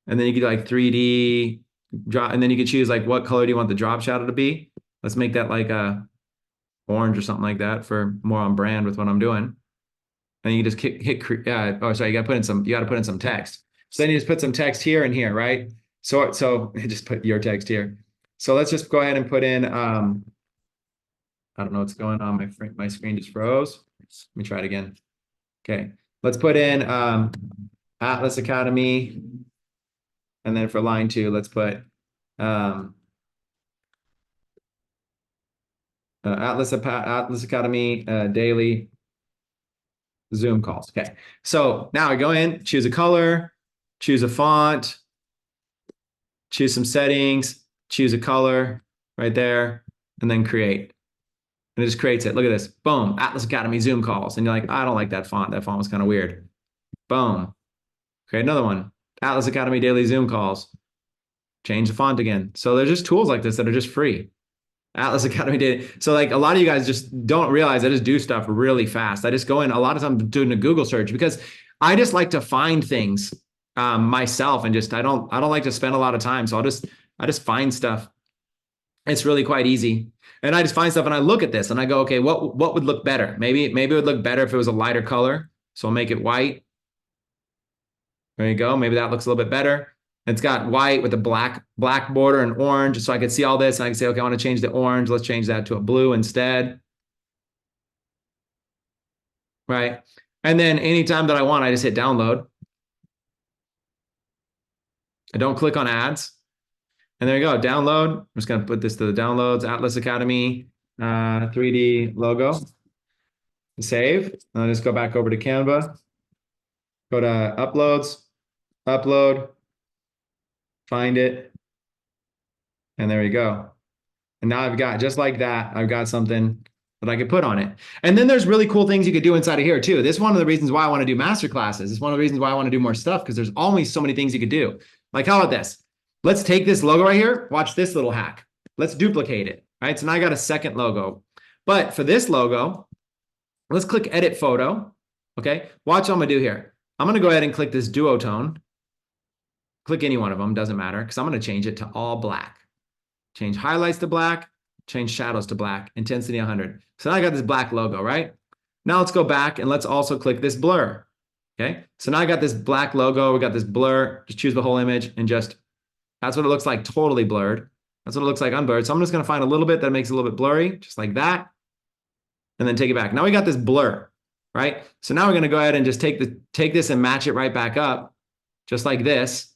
Speaker 1: And then you get like 3D drop, and then you can choose like what color do you want the drop shadow to be. Let's make that like a orange or something like that for more on brand with what I'm doing. And you just oh, sorry, you got to put in some text. So then you just put some text here and here, right? So just put your text here. So let's just go ahead and put in, I don't know what's going on. My screen just froze. Let me try it again. Okay. Let's put in Atlas Academy. And then for line 2, let's put Atlas Academy daily Zoom calls. Okay. So now I go in, choose a color, choose a font, choose some settings, choose a color right there, and then create. And it just creates it. Look at this. Boom. Atlas Academy Zoom calls. And you're like, I don't like that font. That font was kind of weird. Boom. Create another one. Atlas Academy daily Zoom calls. Change the font again. So there's just tools like this that are just free. Atlas Academy data. So like a lot of you guys just don't realize I just do stuff really fast. I just go in a lot of times doing a Google search because I just like to find things myself and just I don't like to spend a lot of time. So I just find stuff. It's really quite easy. And I just find stuff and I look at this and I go, okay, what would look better? Maybe it would look better if it was a lighter color. So I'll make it white. There you go. Maybe that looks a little bit better. It's got white with a black border and orange. So I can see all this and I can say, okay, I want to change the orange. Let's change that to a blue instead. Right. And then anytime that I want, I just hit download. I don't click on ads. And there you go, download. I'm just going to put this to the downloads, Atlas Academy 3D logo. Save. And I'll just go back over to Canva. Go to uploads, upload, find it. And there you go. And now I've got, just like that, I've got something that I could put on it. And then there's really cool things you could do inside of here too. This is one of the reasons why I want to do master classes. It's one of the reasons why I want to do more stuff because there's always so many things you could do. Like how about this? Let's take this logo right here. Watch this little hack. Let's duplicate it. Right. So now I got a second logo. But for this logo, let's click edit photo. Okay. Watch what I'm going to do here. I'm going to go ahead and click this duotone. Click any one of them. Doesn't matter because I'm going to change it to all black. Change highlights to black. Change shadows to black. Intensity 100. So now I got this black logo, right? Now let's go back and let's also click this blur. Okay. So now I got this black logo. We got this blur. Just choose the whole image and just, that's what it looks like totally blurred. That's what it looks like unblurred. So I'm just going to find a little bit that makes it a little bit blurry, just like that. And then take it back. Now we got this blur, right? So now we're going to go ahead and just take this and match it right back up, just like this.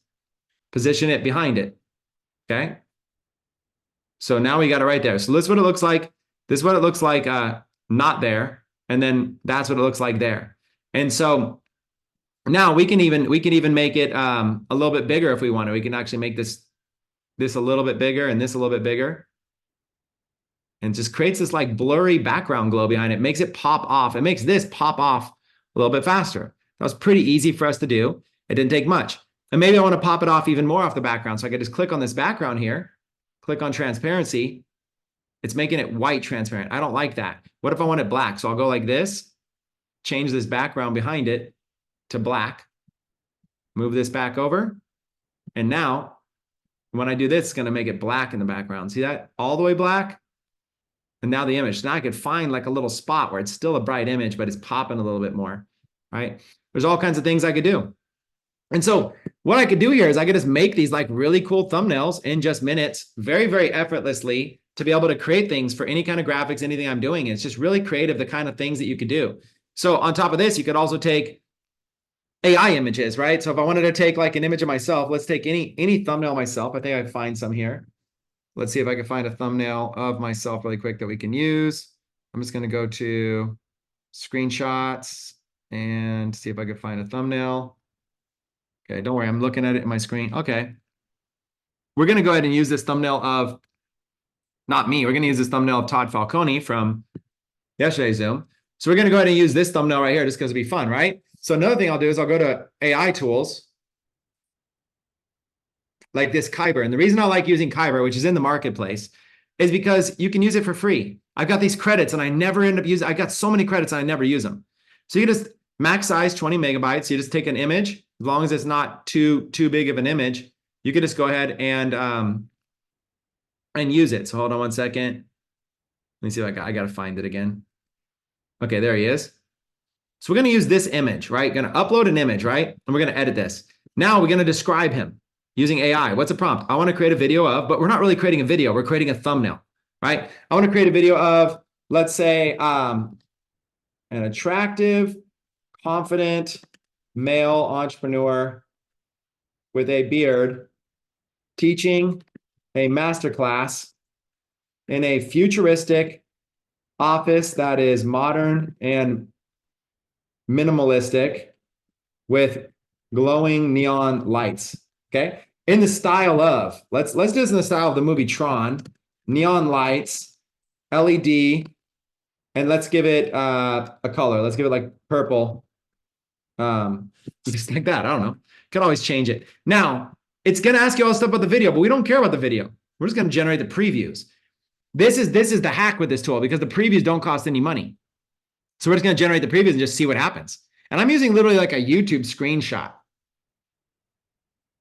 Speaker 1: Position it behind it. Okay. So now we got it right there. So this is what it looks like. This is what it looks like not there. And then that's what it looks like there. And so now we can even make it a little bit bigger if we want to. We can actually make this a little bit bigger and this a little bit bigger. And just creates this like blurry background glow behind it, makes it pop off. It makes this pop off a little bit faster. That was pretty easy for us to do. It didn't take much. And maybe I want to pop it off even more off the background. So I could just click on this background here, click on transparency. It's making it white transparent. I don't like that. What if I want it black? So I'll go like this, change this background behind it to black, move this back over. And now when I do this, it's going to make it black in the background. See that? All the way black. And now the image. Now I could find like a little spot where it's still a bright image, but it's popping a little bit more, right? There's all kinds of things I could do. And so what I could do here is I could just make these like really cool thumbnails in just minutes, very, very effortlessly, to be able to create things for any kind of graphics, anything I'm doing. It's just really creative, the kind of things that you could do. So on top of this, you could also take AI images, right? So if I wanted to take like an image of myself, let's take any thumbnail myself. I think I'd find some here. Let's see if I can find a thumbnail of myself really quick that we can use. I'm just going to go to screenshots and see if I can find a thumbnail. Okay, don't worry, I'm looking at it in my screen. Okay. We're going to go ahead and use this thumbnail of, not me, we're going to use this thumbnail of Todd Falcone from yesterday's Zoom. So we're going to go ahead and use this thumbnail right here just because it'd be fun, right? So another thing I'll do is I'll go to AI tools, like this Kyber. And the reason I like using Kyber, which is in the marketplace, is because you can use it for free. I've got these credits and I never end up using, I got so many credits and I never use them. So you just max size 20 megabytes. You just take an image, as long as it's not too big of an image, you could just go ahead and use it. So hold on one second. Let me see if I got to find it again. Okay, there he is. So we're going to use this image, right? Going to upload an image, right? And we're going to edit this. Now we're going to describe him using AI. What's a prompt? I want to create a video of, but we're not really creating a video. We're creating a thumbnail, right? I want to create a video of, let's say, an attractive, confident male entrepreneur with a beard teaching a masterclass in a futuristic office that is modern and minimalistic with glowing neon lights. Okay, in the style of, let's do this in the style of the movie Tron, neon lights, LED, and let's give it a color. Let's give it like purple, just like that. I don't know. Can always change it. Now it's gonna ask you all the stuff about the video, but we don't care about the video. We're just gonna generate the previews. This is the hack with this tool, because the previews don't cost any money. So we're just going to generate the previews and just see what happens. And I'm using literally like a YouTube screenshot,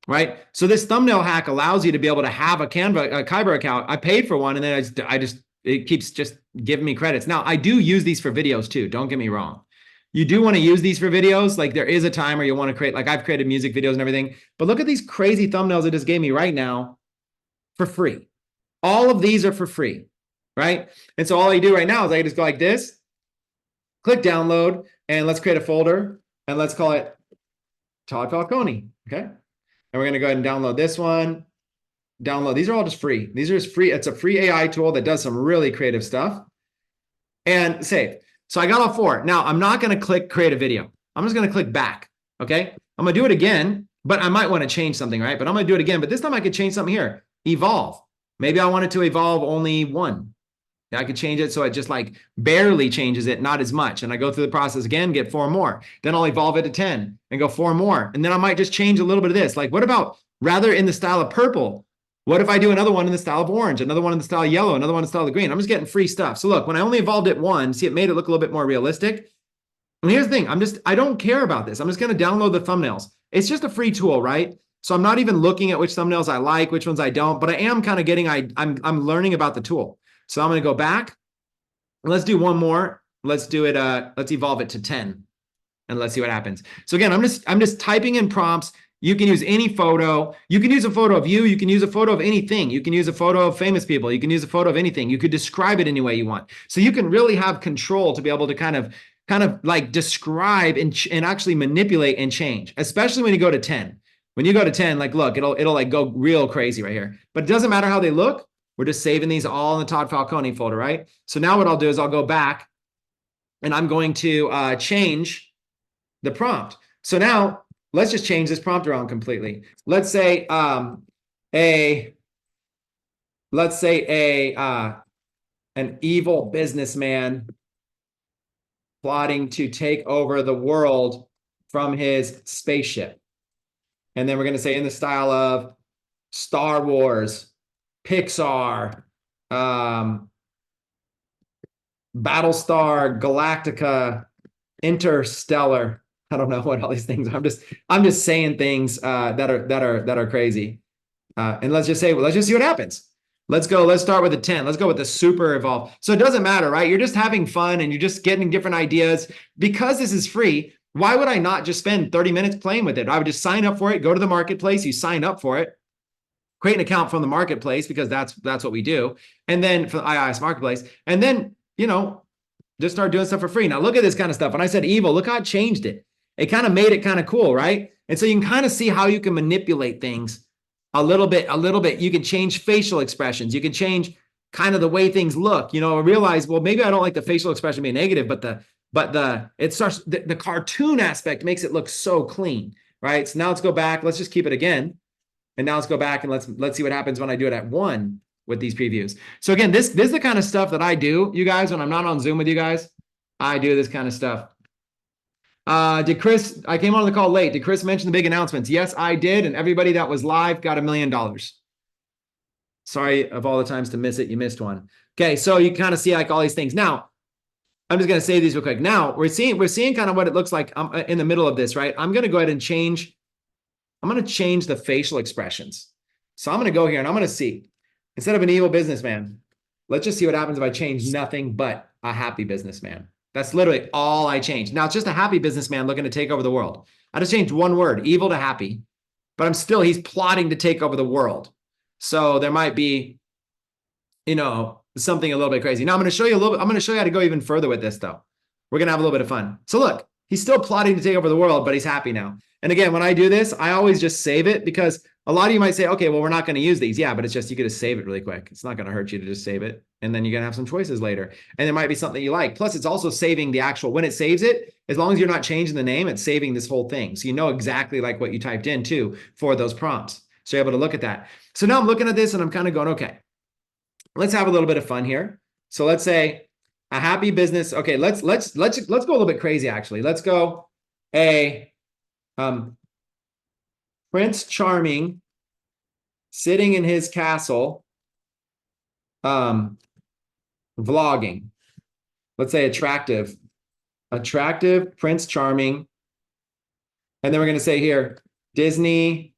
Speaker 1: right? So this thumbnail hack allows you to be able to have a Kyber account. I paid for one, and then it keeps just giving me credits. Now I do use these for videos too. Don't get me wrong. You do want to use these for videos. Like there is a time where you want to create, like I've created music videos and everything, but look at these crazy thumbnails it just gave me right now for free. All of these are for free, right? And so all I do right now is I just go like this, click download, and let's create a folder, and let's call it Todd Falcone, okay? And we're gonna go ahead and download this one, download. These are all just free. These are just free. It's a free AI tool that does some really creative stuff. And save. So I got all four. Now I'm not gonna click create a video. I'm just gonna click back, okay? I'm gonna do it again, but I might wanna change something, right? But I'm gonna do it again, but this time I could change something here, evolve. Maybe I want it to evolve only one. I could change it so it just like barely changes it, not as much. And I go through the process again, get 4 more. Then I'll evolve it to 10 and go 4 more. And then I might just change a little bit of this. Like, what about rather in the style of purple? What if I do another one in the style of orange, another one in the style of yellow, another one in the style of green? I'm just getting free stuff. So look, when I only evolved it one, see, it made it look a little bit more realistic. And here's the thing, I don't care about this. I'm just going to download the thumbnails. It's just a free tool, right? So I'm not even looking at which thumbnails I like, which ones I don't, but I am kind of getting, I'm learning about the tool. So I'm going to go back. Let's do one more. Let's do it. Let's evolve it to 10 and let's see what happens. So again, I'm just typing in prompts. You can use any photo. You can use a photo of you. You can use a photo of anything. You can use a photo of famous people. You can use a photo of anything. You could describe it any way you want. So you can really have control to be able to kind of like describe and actually manipulate and change, especially when you go to 10. When you go to 10, like, look, it'll like go real crazy right here, but it doesn't matter how they look. We're just saving these all in the Todd Falcone folder, right? So now what I'll do is I'll go back and I'm going to change the prompt. So now let's just change this prompt around completely. Let's say an evil businessman plotting to take over the world from his spaceship. And then we're going to say in the style of Star Wars, Pixar, Battlestar Galactica, Interstellar. I don't know what all these things are. I'm just saying things that are crazy. And let's just see what happens. Let's start with a 10. Let's go with the super evolve. So it doesn't matter, right? You're just having fun and you're just getting different ideas. Because this is free, why would I not just spend 30 minutes playing with it? I would just sign up for it, go to the marketplace, you sign up for it, create an account from the marketplace, because that's what we do. And then for the IIS marketplace, and then, just start doing stuff for free. Now look at this kind of stuff. When I said evil, look how it changed it. It kind of made it kind of cool, right? And so you can kind of see how you can manipulate things a little bit. You can change facial expressions. You can change kind of the way things look, realize, well, maybe I don't like the facial expression being negative, but the cartoon aspect makes it look so clean, right? So now let's go back. Let's just keep it again. And now let's go back and let's see what happens when I do it at 1 with these previews. So again, this is the kind of stuff that I do, you guys, when I'm not on Zoom with you guys. I do this kind of stuff. I came on the call late. Did Chris mention the big announcements? Yes, I did. And everybody that was live got $1 million. Sorry of all the times to miss it. You missed one. Okay, so you kind of see like all these things. Now, I'm just going to say these real quick. Now, we're seeing kind of what it looks like in the middle of this, right? I'm going to go ahead and change the facial expressions. So I'm going to go here and I'm going to see, instead of an evil businessman, let's just see what happens if I change nothing but a happy businessman. That's literally all I changed. Now it's just a happy businessman looking to take over the world. I just changed one word, evil to happy, but he's plotting to take over the world. So there might be, something a little bit crazy. Now I'm going to show you how to go even further with this though. We're going to have a little bit of fun. So look, he's still plotting to take over the world, but he's happy now. And again, when I do this, I always just save it, because a lot of you might say, okay, well, we're not going to use these. Yeah, but it's just, you could just save it really quick. It's not going to hurt you to just save it. And then you're going to have some choices later. And there might be something you like. Plus, it's also saving the actual, when it saves it, as long as you're not changing the name, it's saving this whole thing. So you know exactly like what you typed in too for those prompts. So you're able to look at that. So now I'm looking at this and I'm kind of going, okay, let's have a little bit of fun here. So let's say a happy business. Okay, let's go a little bit crazy actually. Let's go Prince Charming sitting in his castle, vlogging. Let's say attractive Prince Charming. And then we're going to say here, Disney,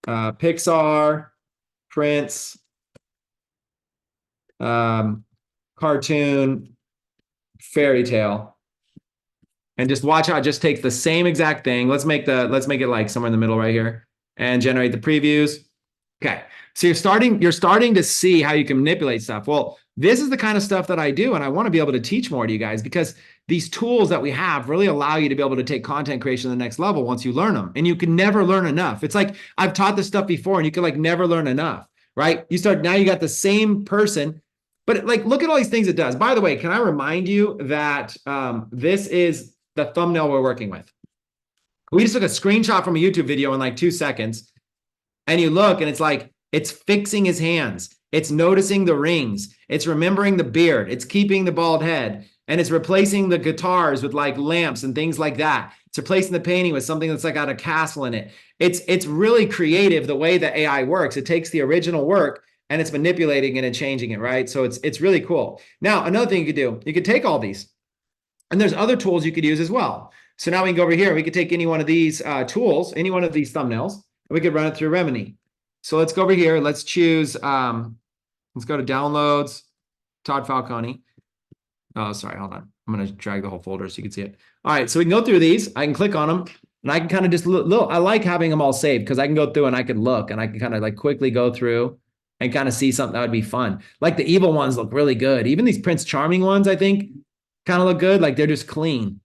Speaker 1: Pixar, Prince, cartoon, fairy tale. And just watch how it just takes the same exact thing. Let's make it like somewhere in the middle right here and generate the previews. Okay. So you're starting to see how you can manipulate stuff. Well, this is the kind of stuff that I do, and I want to be able to teach more to you guys, because these tools that we have really allow you to be able to take content creation to the next level once you learn them. And you can never learn enough. It's like I've taught this stuff before and you can like never learn enough, right? Now you got the same person, but like look at all these things it does. By the way, can I remind you that this is the thumbnail we're working with. We just took a screenshot from a YouTube video in like 2 seconds, and you look and it's like, it's fixing his hands. It's noticing the rings. It's remembering the beard. It's keeping the bald head, and it's replacing the guitars with like lamps and things like that. It's replacing the painting with something that's like got a castle in it. It's really creative the way that AI works. It takes the original work and it's manipulating it and changing it, right? So it's really cool. Now, another thing you could do, you could take all these, and there's other tools you could use as well. So now we can go over here. We could take any one of these tools, any one of these thumbnails, and we could run it through Remini. So let's go over here. Let's choose, let's go to downloads, Todd Falcone. Oh, sorry, hold on. I'm going to drag the whole folder so you can see it. All right, so we can go through these. I can click on them, and I can kind of just look. I like having them all saved because I can go through and I can look, and I can kind of like quickly go through and kind of see something that would be fun. Like the evil ones look really good. Even these Prince Charming ones, I think, kind of look good. Like they're just clean.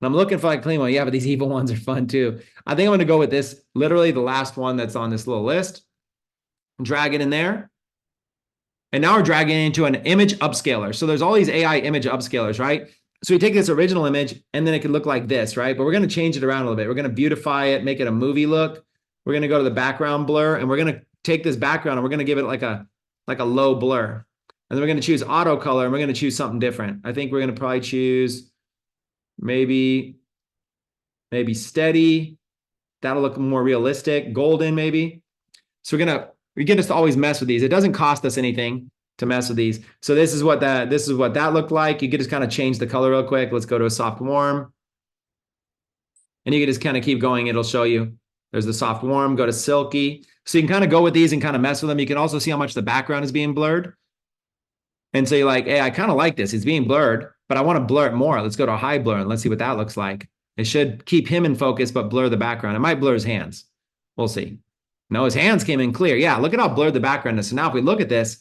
Speaker 1: And I'm looking for like clean one. Yeah, but these evil ones are fun too. I think I'm going to go with this, literally the last one that's on this little list. Drag it in there. And now we're dragging it into an image upscaler. So there's all these AI image upscalers, right? So we take this original image and then it could look like this, right? But we're going to change it around a little bit. We're going to beautify it, make it a movie look. We're going to go to the background blur and we're going to take this background and we're going to give it like a low blur. And then we're going to choose auto color and we're going to choose something different. I think we're going to probably choose maybe steady. That'll look more realistic. Golden maybe. So we get us to always mess with these. It doesn't cost us anything to mess with these. So this is what that looked like. You could just kind of change the color real quick. Let's go to a soft warm. And you can just kind of keep going. It'll show you. There's the soft warm, go to silky. So you can kind of go with these and kind of mess with them. You can also see how much the background is being blurred. And so you're like, hey, I kind of like this. It's being blurred, but I want to blur it more. Let's go to a high blur and let's see what that looks like. It should keep him in focus, but blur the background. It might blur his hands. We'll see. No, his hands came in clear. Yeah, look at how blurred the background is. So now if we look at this,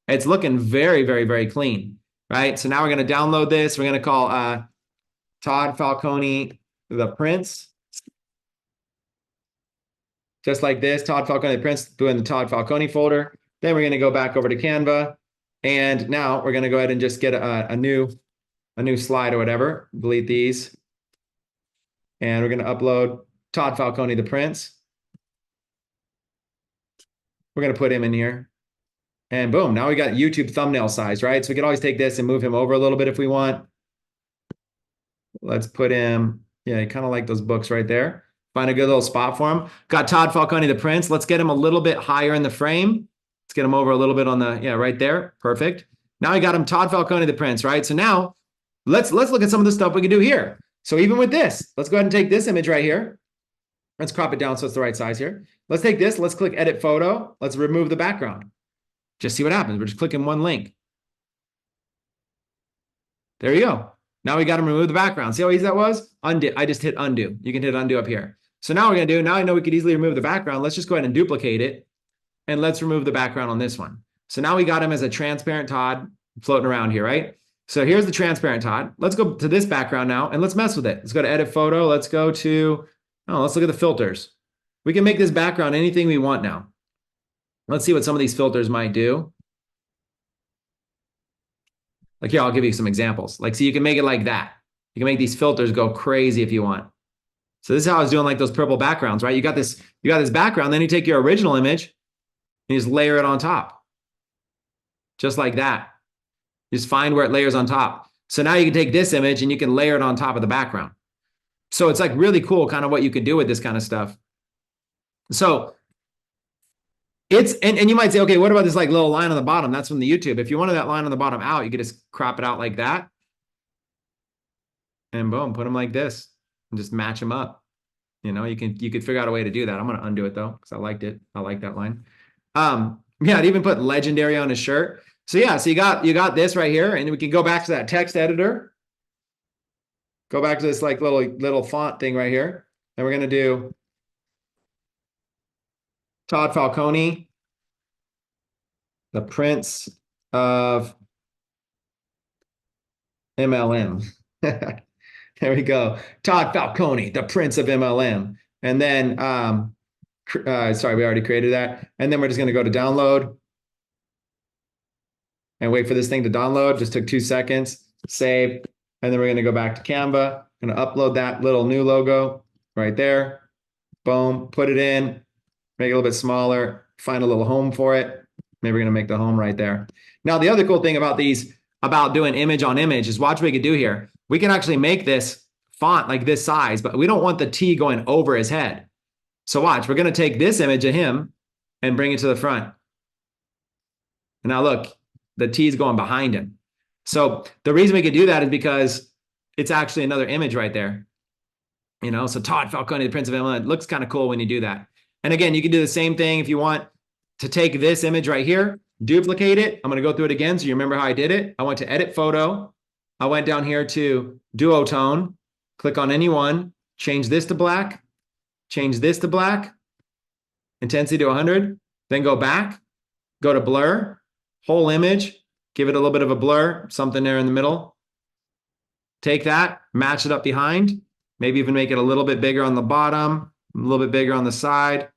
Speaker 1: it's looking very, very, very clean, right? So now we're going to download this. We're going to call Todd Falcone, the Prince. Just like this, Todd Falcone, the Prince, put in the Todd Falcone folder. Then we're going to go back over to Canva. And now we're going to go ahead and just get a new slide or whatever. Delete these. And we're going to upload Todd Falcone, the Prince. We're going to put him in here. And boom, now we got YouTube thumbnail size, right? So we can always take this and move him over a little bit if we want. Let's put him, yeah, kind of like those books right there. Find a good little spot for him. Got Todd Falcone, the Prince. Let's get him a little bit higher in the frame. Let's get him over a little bit on the, yeah, right there. Perfect. Now we got him Todd Falcone, the Prince, right? So now let's look at some of the stuff we can do here. So even with this, let's go ahead and take this image right here. Let's crop it down so it's the right size here. Let's take this. Let's click edit photo. Let's remove the background. Just see what happens. We're just clicking one link. There you go. Now we got to remove the background. See how easy that was? Undo. I just hit undo. You can hit undo up here. So now we're going to do, now I know we could easily remove the background. Let's just go ahead and duplicate it. And let's remove the background on this one. So now we got him as a transparent Todd floating around here, right? So here's the transparent Todd. Let's go to this background now and let's mess with it. Let's go to edit photo. Let's go to, let's look at the filters. We can make this background anything we want now. Let's see what some of these filters might do. Like here, I'll give you some examples. Like, so you can make it like that. You can make these filters go crazy if you want. So this is how I was doing like those purple backgrounds, right? You got this background, then you take your original image and you just layer it on top. Just like that. Just find where it layers on top. So now you can take this image and you can layer it on top of the background. So it's like really cool kind of what you can do with this kind of stuff. So it's, and you might say, okay, what about this like little line on the bottom? That's from the YouTube. If you wanted that line on the bottom out, you could just crop it out like that. And boom, put them like this and just match them up. You know, you could figure out a way to do that. I'm going to undo it though, because I liked it. I like that line. Yeah, I'd even put legendary on his shirt. So yeah, so you got this right here, and we can go back to that text editor. Go back to this like little font thing right here. And we're going to do Todd Falcone, the Prince of MLM. There we go. Todd Falcone, the Prince of MLM. And then, sorry, we already created that. And then we're just going to go to download and wait for this thing to download. Just took 2 seconds. Save. And then we're going to go back to Canva. Going to upload that little new logo right there. Boom. Put it in. Make it a little bit smaller. Find a little home for it. Maybe we're going to make the home right there. Now, the other cool thing about these, about doing image on image is watch what we could do here. We can actually make this font like this size, but we don't want the T going over his head. So watch, we're going to take this image of him and bring it to the front. And now look, the T is going behind him. So the reason we could do that is because it's actually another image right there. You know, so Todd Falcone, the Prince of MLM, it looks kind of cool when you do that. And again, you can do the same thing if you want to take this image right here, duplicate it. I'm going to go through it again so you remember how I did it. I went to edit photo. I went down here to duotone, click on any one, change this to black, change this to black, intensity to 100, then go back, go to blur, whole image, give it a little bit of a blur, something there in the middle. Take that, match it up behind, maybe even make it a little bit bigger on the bottom, a little bit bigger on the side,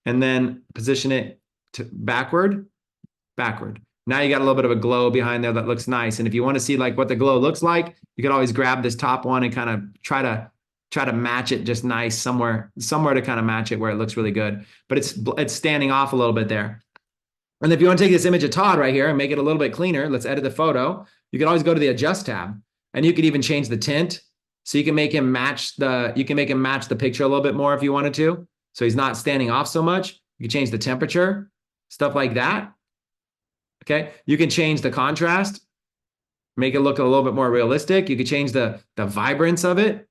Speaker 1: and then position it to backward. Now you got a little bit of a glow behind there that looks nice. And if you want to see like what the glow looks like, you can always grab this top one and kind of try to match it just nice somewhere to kind of match it where it looks really good. But it's standing off a little bit there. And if you want to take this image of Todd right here and make it a little bit cleaner, let's edit the photo. You can always go to the adjust tab, and you could even change the tint. So you can make him match the picture a little bit more if you wanted to. So he's not standing off so much. You can change the temperature, stuff like that. Okay. You can change the contrast, make it look a little bit more realistic. You could change the vibrance of it,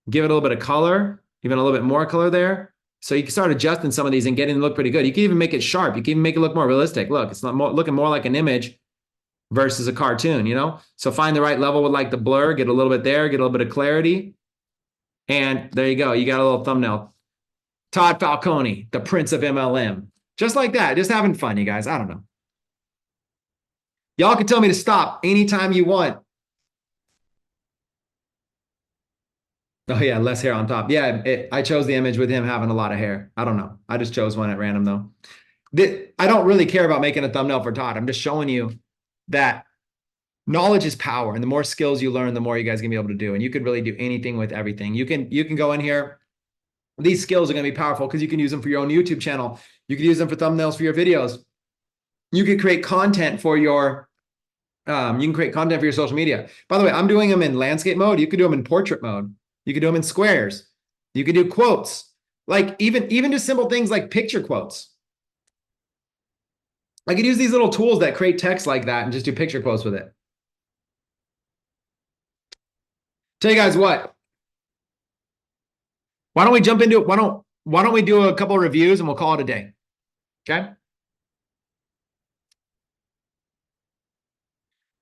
Speaker 1: give it a little bit of color, even a little bit more color there. So you can start adjusting some of these and getting it to look pretty good. You can even make it sharp. You can even make it look more realistic. Look, it's not looking more like an image versus a cartoon, you know? So find the right level with like the blur, get a little bit there, get a little bit of clarity. And there you go. You got a little thumbnail. Todd Falcone, the Prince of MLM. Just like that. Just having fun, you guys. I don't know. Y'all can tell me to stop anytime you want. Oh yeah, less hair on top. Yeah, I chose the image with him having a lot of hair. I don't know. I just chose one at random though. I don't really care about making a thumbnail for Todd. I'm just showing you that knowledge is power, and the more skills you learn, the more you guys can be able to do. And you could really do anything with everything. You can go in here. These skills are going to be powerful because you can use them for your own YouTube channel. You can use them for thumbnails for your videos. You can create content for your social media. By the way, I'm doing them in landscape mode. You could do them in portrait mode. You could do them in squares. You could do quotes, like even just simple things like picture quotes. I could use these little tools that create text like that and just do picture quotes with it. Tell you guys what. Why don't we jump into it? Why don't we do a couple of reviews and we'll call it a day? Okay.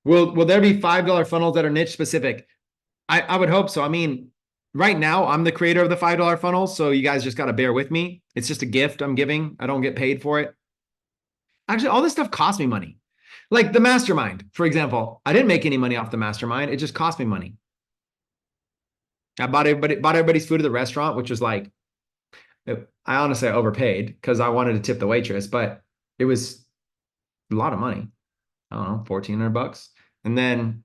Speaker 1: Will there be $5 funnels that are niche specific? I would hope so. I mean, right now I'm the creator of the $5 funnels, so you guys just got to bear with me. It's just a gift I'm giving. I don't get paid for it. Actually, all this stuff costs me money. Like the mastermind, for example. I didn't make any money off the mastermind. It just cost me money. I bought everybody's food at the restaurant, which was like, I honestly overpaid because I wanted to tip the waitress, but it was a lot of money. I don't know, $1,400. And then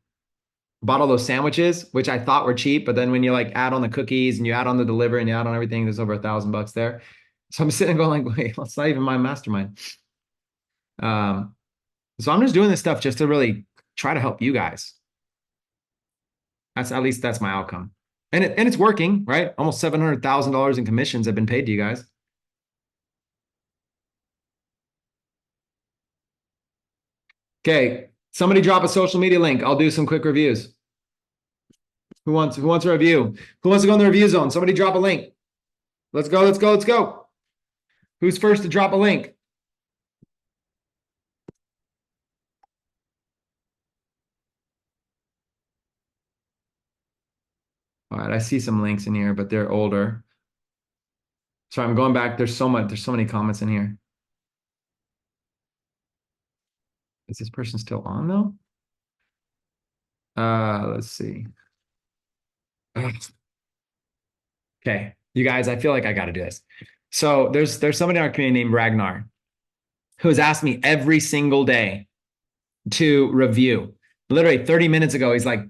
Speaker 1: bought all those sandwiches, which I thought were cheap, but then when you like add on the cookies and you add on the delivery and you add on everything, there's over $1,000 there. So I'm sitting going like, wait, that's not even my mastermind. So I'm just doing this stuff just to really try to help you guys. At least that's my outcome. And it's working, right? Almost $700,000 in commissions have been paid to you guys. Okay, somebody drop a social media link. I'll do some quick reviews. Who wants a review? Who wants to go in the review zone? Somebody drop a link. Let's go, let's go, let's go. Who's first to drop a link? All right, I see some links in here, but they're older. So I'm going back. There's so many comments in here. Is this person still on though? Let's see. Okay, you guys, I feel like I got to do this. So there's somebody in our community named Ragnar who has asked me every single day to review. Literally 30 minutes ago, he's like,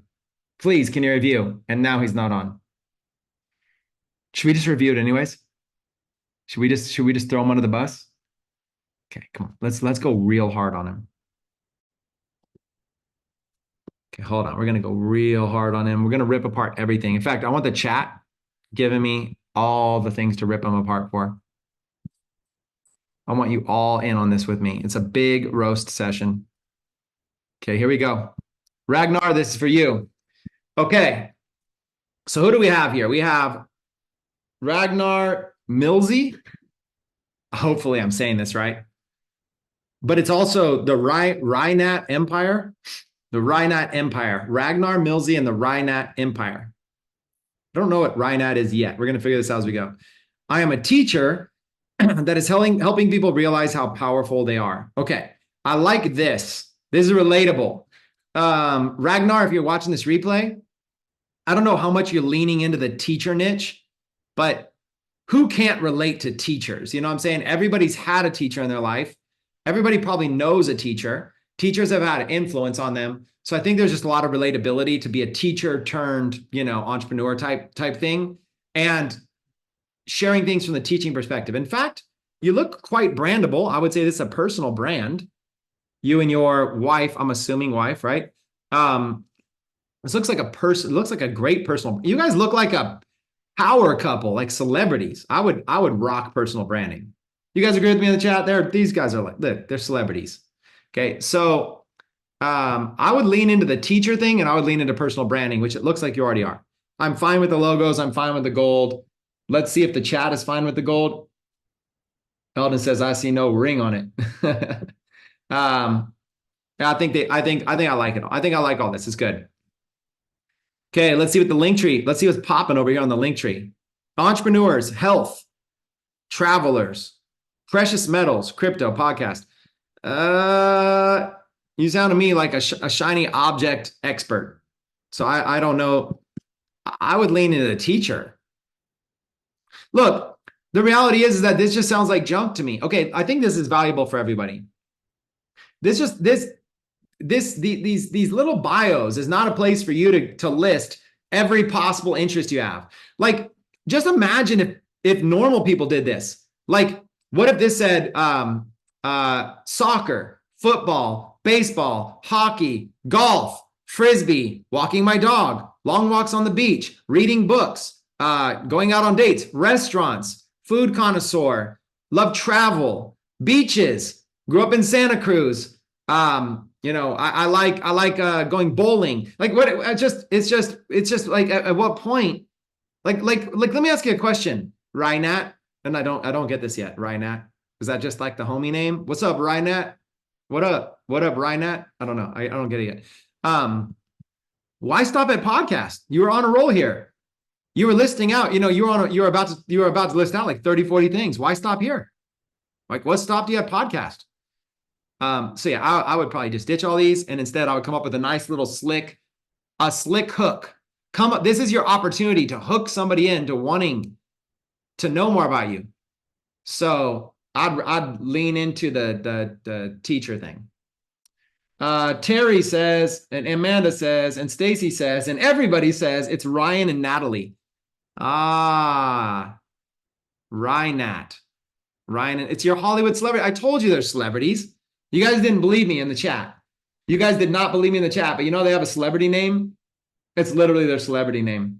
Speaker 1: please, can you review? And now he's not on. Should we just review it anyways? Should we just throw him under the bus? Okay, come on. Let's go real hard on him. Okay, hold on. We're going to go real hard on him. We're going to rip apart everything. In fact, I want the chat giving me all the things to rip him apart for. I want you all in on this with me. It's a big roast session. Okay, here we go. Ragnar, this is for you. Okay. So who do we have here? We have Ragnar Milsey. Hopefully I'm saying this right. But it's also the Rhinat Empire. The Rhinat Empire. Ragnar Milsey and the Rhinat Empire. I don't know what Rhinat is yet. We're going to figure this out as we go. I am a teacher that is helping people realize how powerful they are. Okay. I like this. This is relatable. Ragnar, if you're watching this replay, I don't know how much you're leaning into the teacher niche, but who can't relate to teachers? You know what I'm saying? Everybody's had a teacher in their life. Everybody probably knows a teacher. Teachers have had influence on them. So I think there's just a lot of relatability to be a teacher turned, entrepreneur type thing, and sharing things from the teaching perspective. In fact, you look quite brandable. I would say this is a personal brand. You and your wife, I'm assuming wife, right? This looks like looks like a great personal. You guys look like a power couple, like celebrities. I would rock personal branding. You guys agree with me in the chat there? These guys are they're celebrities. Okay, so I would lean into the teacher thing, and I would lean into personal branding, which it looks like you already are. I'm fine with the logos. I'm fine with the gold. Let's see if the chat is fine with the gold. Eldon says, I see no ring on it. I think I like it. I think I like all this. It's good. Okay, let's see what the link tree. Let's see what's popping over here on the link tree. Entrepreneurs, health, travelers, precious metals, crypto, podcast. You sound to me like a shiny object expert. So I don't know. I would lean into the teacher. Look, the reality is that this just sounds like junk to me. Okay, I think this is valuable for everybody. These little bios is not a place for you to list every possible interest you have. Like, just imagine if normal people did this. Like, what if this said soccer, football, baseball, hockey, golf, frisbee, walking my dog, long walks on the beach, reading books, going out on dates, restaurants, food connoisseur, love travel, beaches, grew up in Santa Cruz. I like going bowling. Like what? It's just like at what point? Like let me ask you a question, Rynat. And I don't get this yet. Rynat, is that just like the homie name? What's up, Rynat? What up, Rynat? I don't know. I don't get it yet. Why stop at podcast? You were on a roll here. You were listing out. You were about to list out like 30, 40 things. Why stop here? Like, what stopped you at podcast? So yeah, I would probably just ditch all these, and instead I would come up with a nice little slick hook. This is your opportunity to hook somebody into wanting to know more about you. So I'd lean into the teacher thing. Terry says, and Amanda says, and Stacy says, and everybody says it's Ryan and Natalie. Rynat. Ryan, it's your Hollywood celebrity. I told you they're celebrities. You guys didn't believe me in the chat. You guys did not believe me in the chat, but they have a celebrity name? It's literally their celebrity name.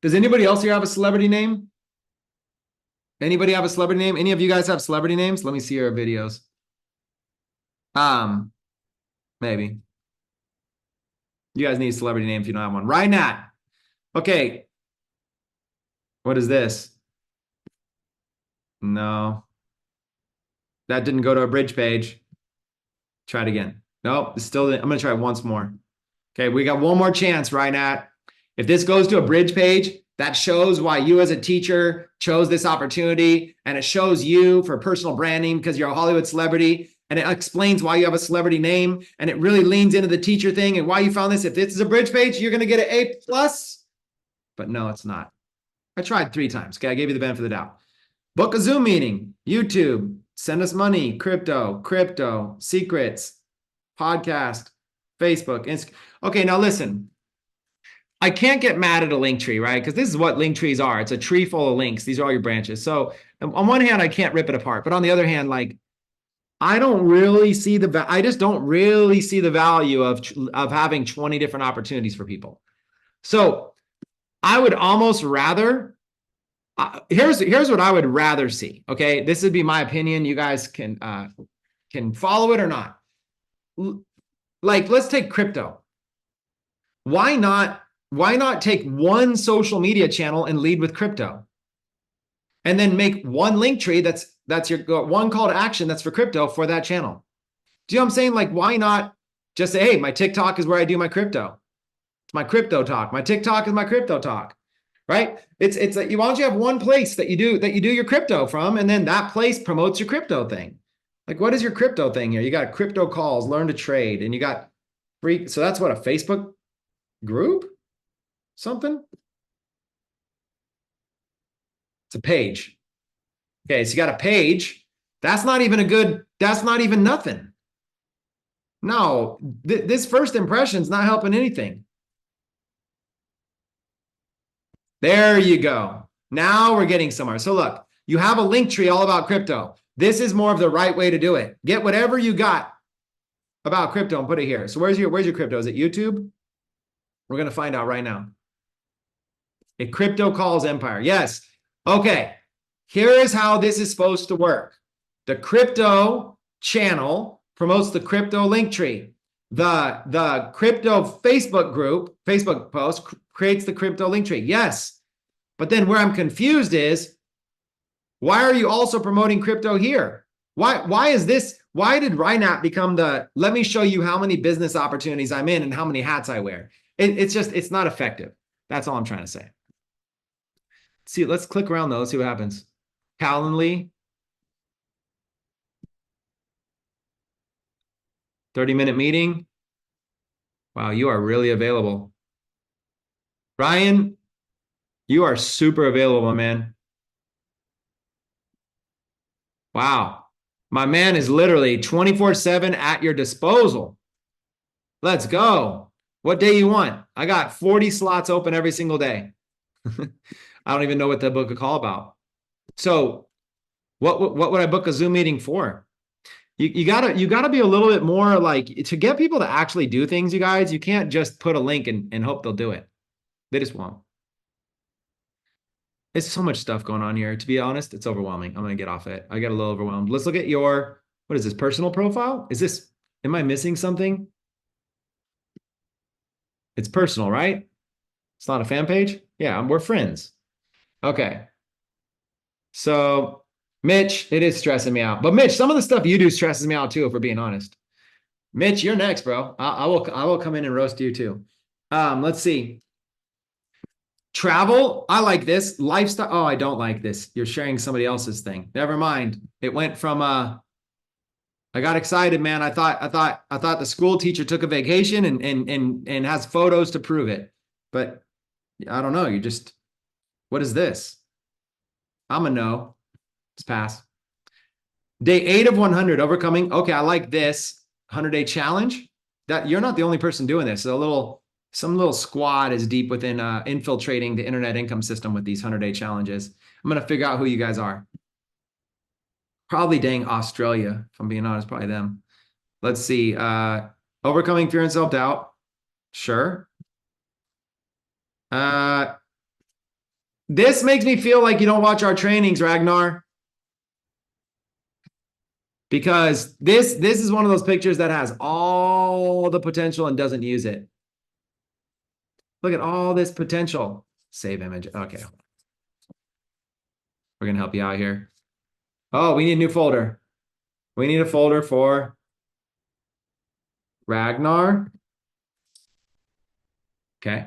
Speaker 1: Does anybody else here have a celebrity name? Anybody have a celebrity name? Any of you guys have celebrity names? Let me see your videos. Maybe. You guys need a celebrity name if you don't have one. Rynat. Okay. What is this? No. That didn't go to a bridge page. Try it again. Nope, I'm going to try it once more. Okay, we got one more chance, Rynat. If this goes to a bridge page, that shows why you as a teacher chose this opportunity, and it shows you for personal branding because you're a Hollywood celebrity, and it explains why you have a celebrity name, and it really leans into the teacher thing and why you found this. If this is a bridge page, you're going to get an A+, but no, it's not. I tried 3 times. Okay, I gave you the benefit of the doubt. Book a Zoom meeting, YouTube, send us money, crypto, secrets, podcast, Facebook, Instagram. Okay, now listen. I can't get mad at a link tree, right? Because this is what link trees are. It's a tree full of links. These are all your branches. So on one hand, I can't rip it apart. But on the other hand, like, I just don't really see the value of having 20 different opportunities for people. So I would almost rather, here's what I would rather see. Okay, this would be my opinion. You guys can follow it or not. Like, let's take crypto. Why not take one social media channel and lead with crypto, and then make one link tree that's your one call to action that's for crypto for that channel? Do you know what I'm saying? Like, why not just say, hey, my TikTok is where I do my crypto. It's my crypto talk. My TikTok is my crypto talk. Right? It's like, why don't you have one place that you do your crypto from, and then that place promotes your crypto thing? Like, what is your crypto thing here? You got crypto calls, learn to trade, and you got free. So that's what, a Facebook group? Something? It's a page. Okay, so you got a page. That's not even nothing. No, this first impression's not helping anything. There you go. Now we're getting somewhere. So look, you have a link tree all about crypto. This is more of the right way to do it. Get whatever you got about crypto and put it here. So where's your crypto? Is it YouTube? We're going to find out right now. A crypto calls empire. Yes. Okay. Here is how this is supposed to work. The crypto channel promotes the crypto link tree. The crypto Facebook group, Facebook post creates the crypto link tree. Yes. But then where I'm confused is, why are you also promoting crypto here? Why is this? Why did Rhinat become the, let me show you how many business opportunities I'm in and how many hats I wear? It's not effective. That's all I'm trying to say. See, let's click around those, see what happens. Calendly. 30-minute meeting. Wow, you are really available. Ryan, you are super available, my man. Wow. My man is literally 24/7 at your disposal. Let's go. What day you want? I got 40 slots open every single day. I don't even know what to book a call about. So what would I book a Zoom meeting for? You gotta be a little bit more like, to get people to actually do things, you guys, you can't just put a link and hope they'll do it. They just won't. It's so much stuff going on here. To be honest, it's overwhelming. I'm gonna get off it. I get a little overwhelmed. Let's look at your, what is this, personal profile? Am I missing something? It's personal, right? It's not a fan page? Yeah, we're friends. Okay. So Mitch, it is stressing me out. But Mitch, some of the stuff you do stresses me out too, if we're being honest. Mitch, you're next, bro. I will come in and roast you too. Let's see. Travel, I like this. Lifestyle, oh, I don't like this. You're sharing somebody else's thing. Never mind. It went from I got excited, man. I thought the school teacher took a vacation and has photos to prove it. But I don't know. What is this? I'm a no. Let's pass. Day 8 of 100, overcoming. Okay, I like this 100-day challenge. That you're not the only person doing this. Some little squad is deep within infiltrating the internet income system with these 100-day challenges. I'm gonna figure out who you guys are. Probably dang Australia, if I'm being honest, probably them. Let's see. Overcoming fear and self-doubt. Sure. This makes me feel like you don't watch our trainings, Ragnar. Because this is one of those pictures that has all the potential and doesn't use it. Look at all this potential. Save image. Okay. We're gonna help you out here. Oh, we need a new folder. We need a folder for Ragnar. Okay.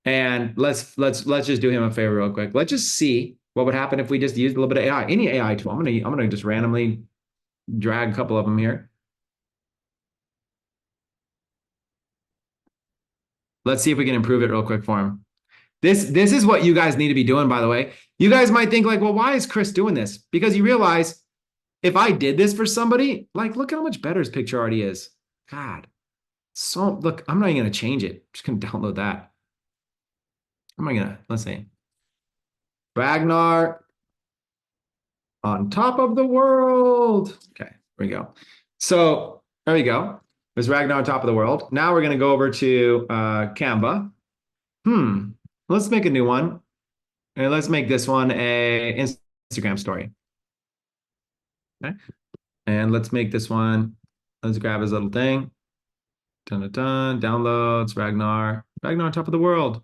Speaker 1: And let's just do him a favor real quick. Let's just see what would happen if we just used a little bit of AI. Any AI tool. I'm gonna just randomly drag a couple of them here. Let's see if we can improve it real quick for him. This is what you guys need to be doing, by the way. You guys might think like, well, why is Chris doing this? Because you realize if I did this for somebody, like, look how much better his picture already is. God. So look, I'm not even gonna change it. I'm just gonna download that. Let's see. Ragnar on top of the world. Okay, here we go. So there we go. There's Ragnar on top of the world. Now we're gonna go over to Canva. Let's make a new one. And let's make this one a Instagram story. Okay. And let's make this one, let's grab his little thing. Dun, dun, dun, downloads, Ragnar on top of the world.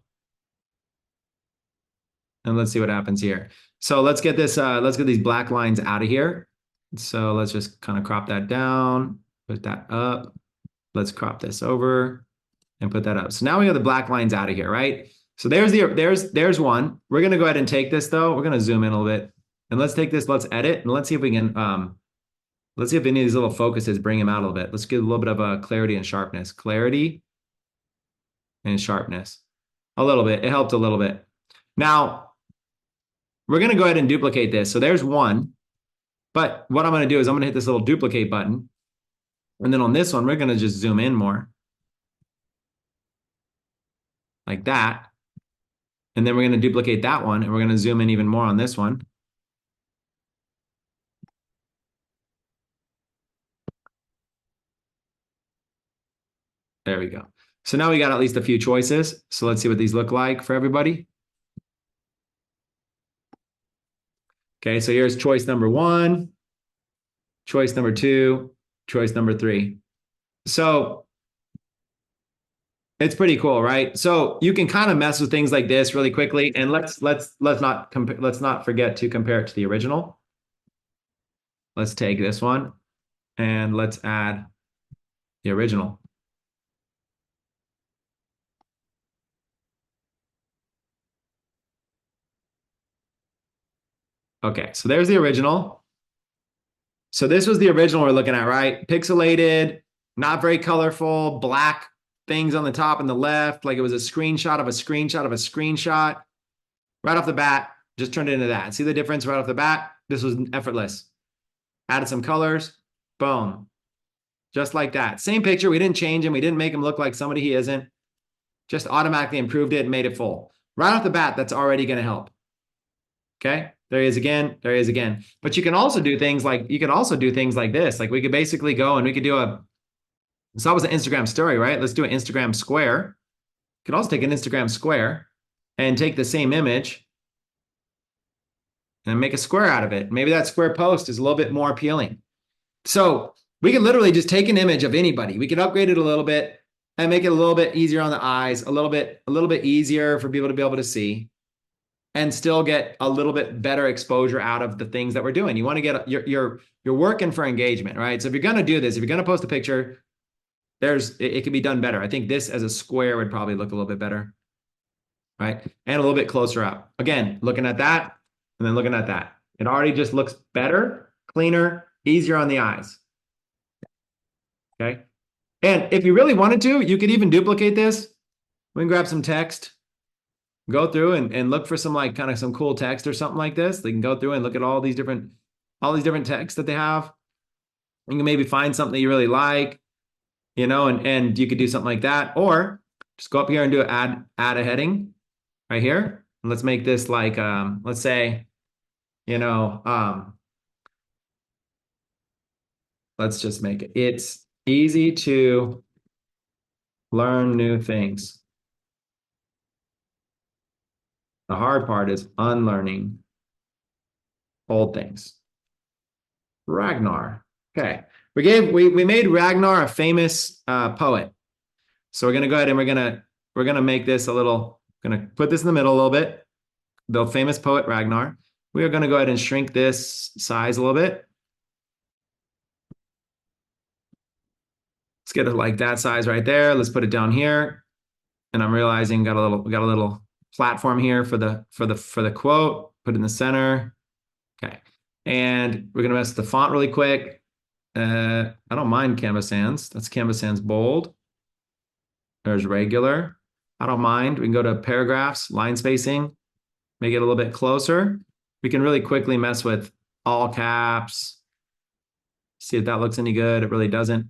Speaker 1: And let's see what happens here. So let's get this, let's get these black lines out of here. So let's just kind of crop that down, put that up. Let's crop this over and put that up. So now we got the black lines out of here, right? So there's one. We're gonna go ahead and take this though. We're gonna zoom in a little bit. And let's take this, let's edit, and let's see if we can, let's see if any of these little focuses bring them out a little bit. Let's get a little bit of clarity and sharpness. Clarity and sharpness. A little bit, it helped a little bit. Now, we're gonna go ahead and duplicate this. So there's one, but what I'm gonna do is I'm gonna hit this little duplicate button. And then on this one, we're going to just zoom in more. Like that. And then we're going to duplicate that one, and we're going to zoom in even more on this one. There we go. So now we got at least a few choices. So let's see what these look like for everybody. Okay, so here's choice number 1, choice number 2, choice number 3. So it's pretty cool, right? So you can kind of mess with things like this really quickly, and let's not forget to compare it to the original. Let's take this one and let's add the original. Okay, so there's the original. So this was the original we're looking at, right? Pixelated, not very colorful, black things on the top and the left, like it was a screenshot of a screenshot of a screenshot. Right off the bat, just turned it into that. See the difference right off the bat? This was effortless. Added some colors, boom. Just like that. Same picture, we didn't change him, we didn't make him look like somebody he isn't. Just automatically improved it and made it full. Right off the bat, that's already gonna help. Okay, there he is again, there he is again. But you can also do things like, this. Like we could basically go and we could do so that was an Instagram story, right? Let's do an Instagram square. You could also take an Instagram square and take the same image and make a square out of it. Maybe that square post is a little bit more appealing. So we can literally just take an image of anybody. We can upgrade it a little bit and make it a little bit easier on the eyes, a little bit easier for people to be able to see, and still get a little bit better exposure out of the things that we're doing. You want to get you're working for engagement, right? So if you're going to do this, if you're going to post a picture, it can be done better. I think this as a square would probably look a little bit better, right? And a little bit closer up. Again, looking at that and then looking at that. It already just looks better, cleaner, easier on the eyes. Okay. And if you really wanted to, you could even duplicate this. We can grab some text, go through and look for some like kind of some cool text or something like this. They can go through and look at all these different texts that they have. You can maybe find something that you really like, and you could do something like that, or just go up here and do add a heading right here. And let's make this like, let's say, let's just make it. It's easy to learn new things. The hard part is unlearning old things. Ragnar. Okay. We made Ragnar a famous poet. So we're gonna go ahead and we're gonna make this gonna put this in the middle a little bit. The famous poet Ragnar. We are gonna go ahead and shrink this size a little bit. Let's get it like that size right there. Let's put it down here. And I'm realizing we got a little platform here for the quote. Put it in the center. Okay. And we're gonna mess with the font really quick. I don't mind Canvas Sans. That's Canvas Sans bold. There's regular. I don't mind. We can go to paragraphs, line spacing, make it a little bit closer. We can really quickly mess with all caps. See if that looks any good. It really doesn't.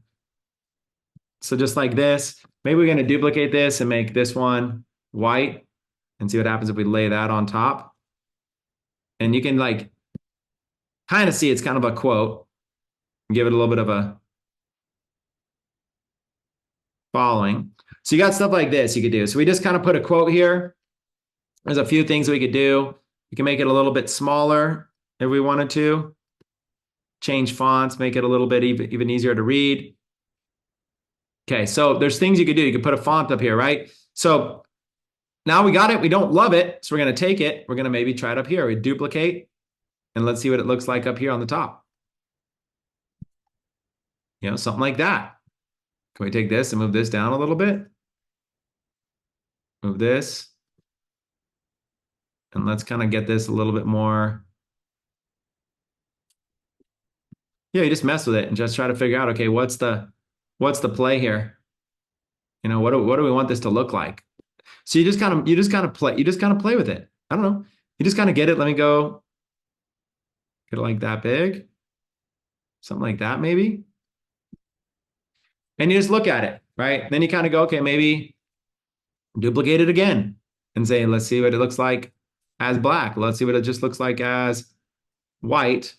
Speaker 1: So just like this, maybe we're going to duplicate this and make this one white and see what happens if we lay that on top. And you can like kind of see it's kind of a quote. Give it a little bit of a following. So you got stuff like this you could do. So we just kind of put a quote here. There's a few things we could do. You can make it a little bit smaller if we wanted to. Change fonts, make it a little bit even easier to read. Okay, so there's things you could do. You could put a font up here, right? So now we got it. We don't love it. So we're going to take it. We're going to maybe try it up here. We duplicate. And let's see what it looks like up here on the top. Something like that. Can we take this and move this down a little bit? Move this. And let's kind of get this a little bit more. Yeah, you just mess with it and just try to figure out, okay, what's the play here? What do we want this to look like? So you just kind of play with it. I don't know. You just kind of get it. Let me go get it like that big. Something like that, maybe. And you just look at it, right? Then you kind of go, okay, maybe duplicate it again and say, let's see what it looks like as black. Let's see what it just looks like as white.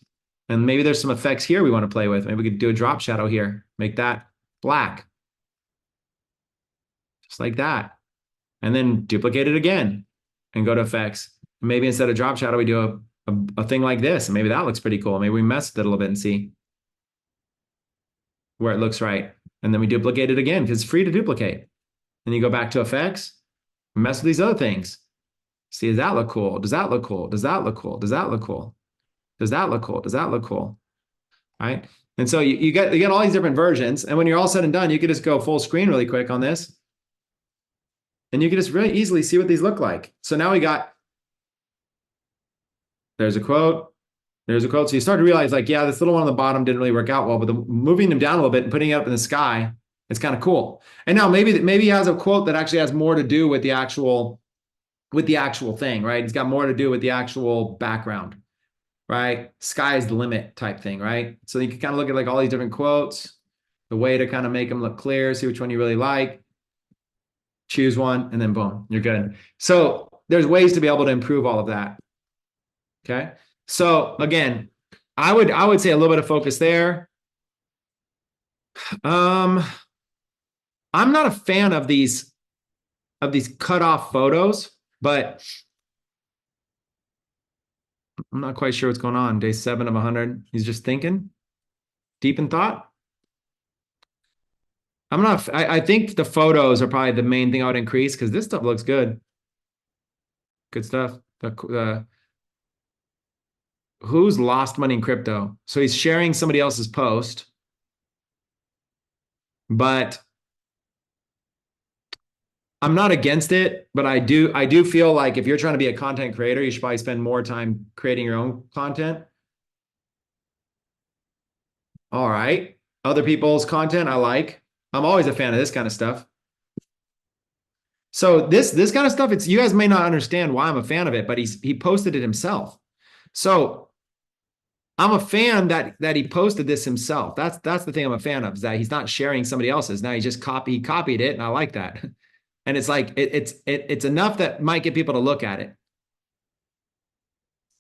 Speaker 1: And maybe there's some effects here we want to play with. Maybe we could do a drop shadow here, make that black. Just like that. And then duplicate it again and go to effects. Maybe instead of drop shadow, we do a thing like this. And maybe that looks pretty cool. Maybe we mess with it a little bit and see where it looks right. And then we duplicate it again because it's free to duplicate. And you go back to effects, mess with these other things. See, does that look cool? Does that look cool? Does that look cool? Does that look cool? Does that look cool? Does that look cool? Right? And so you get all these different versions. And when you're all said and done, you could just go full screen really quick on this. And you can just really easily see what these look like. So now we got, there's a quote, there's a quote. So you start to realize like, yeah, this little one on the bottom didn't really work out well, but moving them down a little bit and putting it up in the sky, it's kind of cool. And now maybe he has a quote that actually has more to do with the actual thing, right? It's got more to do with the actual background, right? Sky is the limit type thing, right? So you can kind of look at like all these different quotes, the way to kind of make them look clear, see which one you really like. Choose one, and then boom, you're good. So there's ways to be able to improve all of that. Okay. So again, I would say a little bit of focus there. I'm not a fan of these cut off photos, but I'm not quite sure what's going on. Day 7 of 100. He's just thinking, deep in thought. I think the photos are probably the main thing I would increase because this stuff looks good. Good stuff. Who's lost money in crypto? So he's sharing somebody else's post, but I'm not against it, but I do feel like if you're trying to be a content creator, you should probably spend more time creating your own content. All right. Other people's content I like. I'm always a fan of this kind of stuff. So this kind of stuff, you guys may not understand why I'm a fan of it, but he posted it himself. So I'm a fan that he posted this himself. That's the thing I'm a fan of, is that he's not sharing somebody else's. Now he just copied it, and I like that. And it's like it's enough that might get people to look at it.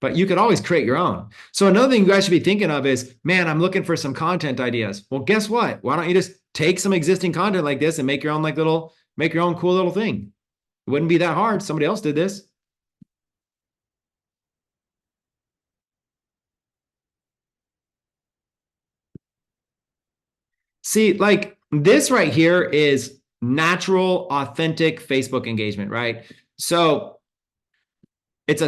Speaker 1: But you could always create your own. So another thing you guys should be thinking of is, man, I'm looking for some content ideas. Well, guess what? Why don't you just take some existing content like this and make your own cool little thing? It wouldn't be that hard. Somebody else did this. See, like this right here is natural, authentic Facebook engagement, right? So it's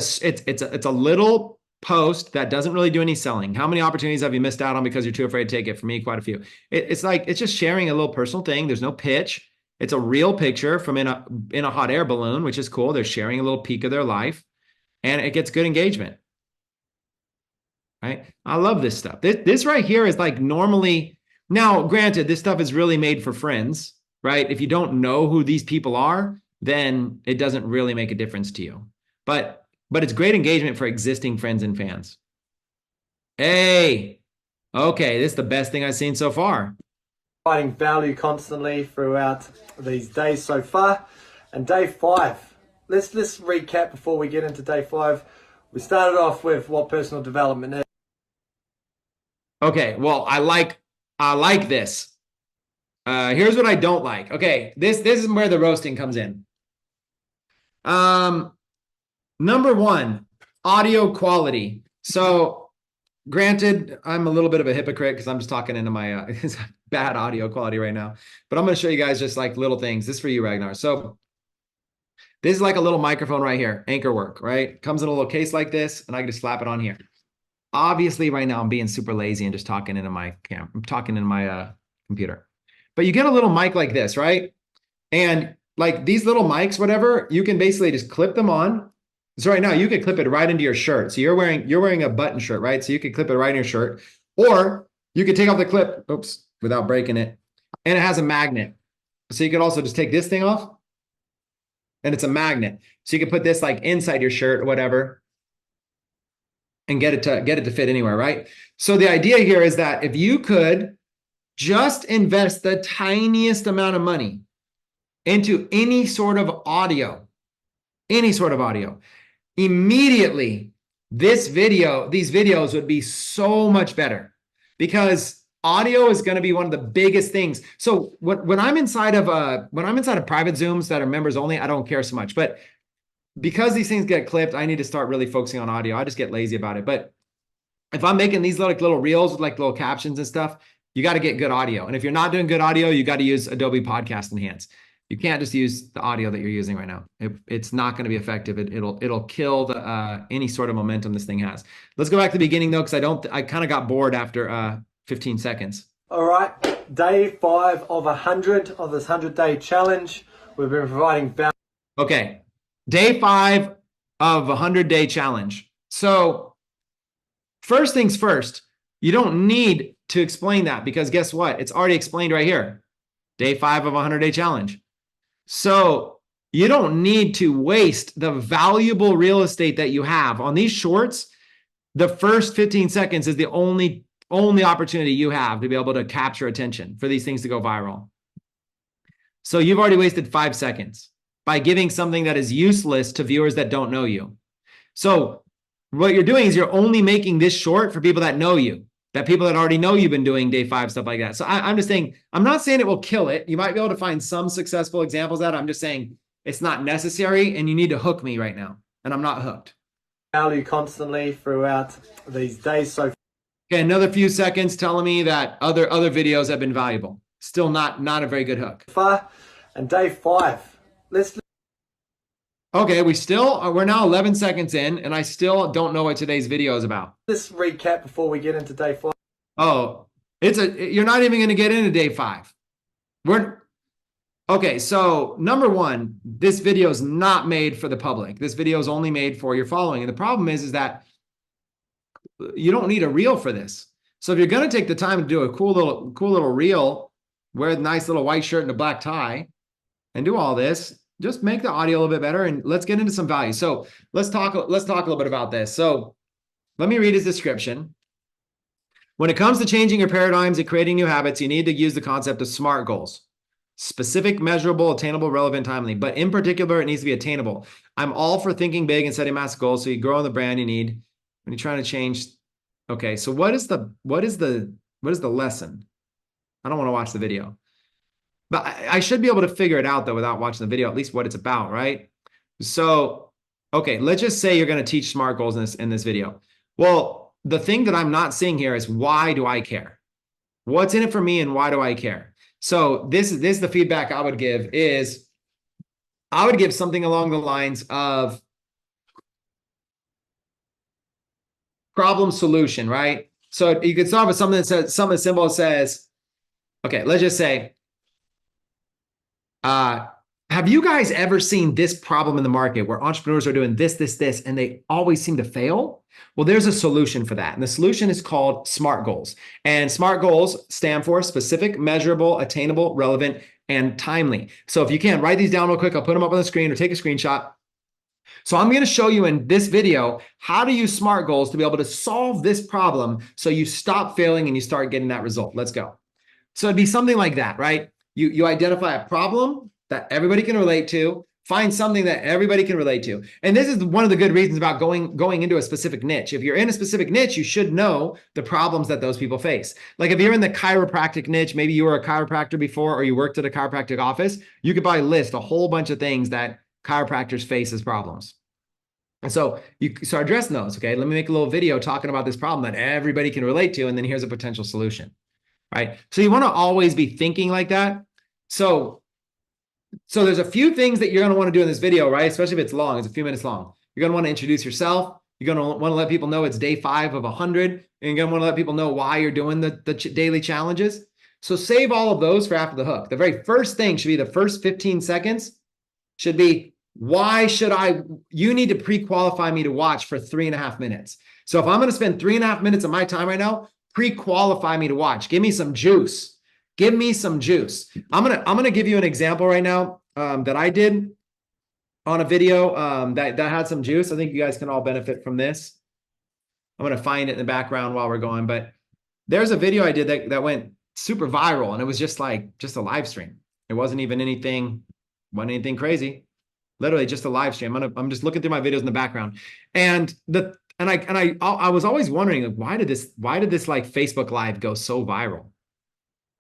Speaker 1: a little post that doesn't really do any selling. How many opportunities have you missed out on because you're too afraid to take it? For me, quite a few. It's just sharing a little personal thing. There's no pitch. It's a real picture from in a hot air balloon, which is cool. They're sharing a little peek of their life, and it gets good engagement. Right? I love this stuff. This right here is like normally. Now, granted, this stuff is really made for friends, right? If you don't know who these people are, then it doesn't really make a difference to you. But it's great engagement for existing friends and fans. Hey, okay, this is the best thing I've seen so far.
Speaker 3: Providing value constantly throughout these days so far. And day 5, let's recap before we get into day 5. We started off with what personal development is.
Speaker 1: Okay, well, I like this. Here's what I don't like. Okay, this is where the roasting comes in. Number 1, audio quality. So granted, I'm a little bit of a hypocrite because I'm just talking into my bad audio quality right now, but I'm going to show you guys just like little things. This is for you, Ragnar. So this is like a little microphone right here, Anchor Work, right? Comes in a little case like this, and I can just slap it on here. Obviously, right now I'm being super lazy and just talking into my I'm talking into my computer. But you get a little mic like this, right? And like these little mics, whatever, you can basically just clip them on. So right now you could clip it right into your shirt. So you're wearing a button shirt, right? So you could clip it right in your shirt, or you could take off the clip, oops, without breaking it. And it has a magnet. So you could also just take this thing off, and it's a magnet. So you can put this like inside your shirt or whatever, and get it to fit anywhere, right? So the idea here is that if you could just invest the tiniest amount of money into any sort of audio, immediately these videos would be so much better, because audio is going to be one of the biggest things. So when I'm inside of private Zooms that are members only, I don't care so much. But because these things get clipped, I need to start really focusing on audio. I just get lazy about it. But if I'm making these little reels with like little captions and stuff, you got to get good audio. And if you're not doing good audio, you got to use Adobe Podcast Enhance. You can't just use the audio that you're using right now. It's not going to be effective. It'll kill any sort of momentum this thing has. Let's go back to the beginning though, because I kind of got bored after 15 seconds.
Speaker 3: All right, day 5 of 100 of this 100-day challenge. We've been providing value.
Speaker 1: Okay, day 5 of a 100-day challenge. So first things first, you don't need to explain that, because guess what? It's already explained right here. Day 5 of a 100-day challenge. So you don't need to waste the valuable real estate that you have on these shorts. The first 15 seconds is the only opportunity you have to be able to capture attention for these things to go viral. So you've already wasted 5 seconds by giving something that is useless to viewers that don't know you. So what you're doing is you're only making this short for people that know you, that people that already know you've been doing day 5, stuff like that. So I'm just saying, I'm not saying it will kill it. You might be able to find some successful examples of that. I'm just saying it's not necessary, and you need to hook me right now. And I'm not hooked.
Speaker 3: Value constantly throughout these days so far.
Speaker 1: Okay, another few seconds telling me that other videos have been valuable. Still not a very good hook.
Speaker 3: And day 5.
Speaker 1: Okay, we're now 11 seconds in, and I still don't know what today's video is about.
Speaker 3: Let's recap before we get into day 5.
Speaker 1: Oh, you're not even going to get into day 5. Okay, so number 1, this video is not made for the public. This video is only made for your following. And the problem is that you don't need a reel for this. So if you're going to take the time to do a cool little reel, wear a nice little white shirt and a black tie, and do all this, just make the audio a little bit better, and let's get into some value. So let's talk a little bit about this. So let me read his description. When it comes to changing your paradigms and creating new habits, you need to use the concept of SMART goals: specific, measurable, attainable, relevant, timely. But in particular, it needs to be attainable. I'm all for thinking big and setting massive goals so you grow in the brand you need when you're trying to change. Okay, so what is the lesson? I don't want to watch the video. But I should be able to figure it out, though, without watching the video, at least what it's about, right? So, okay, let's just say you're going to teach SMART goals in this video. Well, the thing that I'm not seeing here is, why do I care? What's in it for me, and why do I care? So this is the feedback I would give is, I would give something along the lines of problem solution, right? So you could start with something that says, something simple says, okay, let's just say, have you guys ever seen this problem in the market where entrepreneurs are doing this, and they always seem to fail? Well, there's a solution for that. And the solution is called SMART goals. And SMART goals stand for specific, measurable, attainable, relevant, and timely. So if you can, write these down real quick. I'll put them up on the screen or take a screenshot. So I'm going to show you in this video how to use SMART goals to be able to solve this problem so you stop failing and you start getting that result. Let's go. So it'd be something like that, right? You identify a problem that everybody can relate to, find something that everybody can relate to. And this is one of the good reasons about going into a specific niche. If you're in a specific niche, you should know the problems that those people face. Like if you're in the chiropractic niche, maybe you were a chiropractor before, or you worked at a chiropractic office, you could probably list a whole bunch of things that chiropractors face as problems. And so you start addressing those. Okay, let me make a little video talking about this problem that everybody can relate to, and then here's a potential solution. Right? So you want to always be thinking like that. So there's a few things that you're going to want to do in this video, right? Especially if it's long, it's a few minutes long. You're going to want to introduce yourself. You're going to want to let people know it's day 5 of 100. And you're going to want to let people know why you're doing the daily challenges. So save all of those for after the hook. The very first thing should be the first 15 seconds should be, you need to pre-qualify me to watch for 3.5 minutes. So if I'm going to spend 3.5 minutes of my time right now, pre-qualify me to watch. Give me some juice. Give me some juice. I'm gonna give you an example right now that I did on a video that had some juice. I think you guys can all benefit from this. I'm gonna find it in the background while we're going, but there's a video I did that went super viral, and it was just like just a live stream. It wasn't even anything, wasn't anything crazy. Literally just a live stream. I'm just looking through my videos in the background, and I was always wondering, like, why did this like Facebook Live go so viral?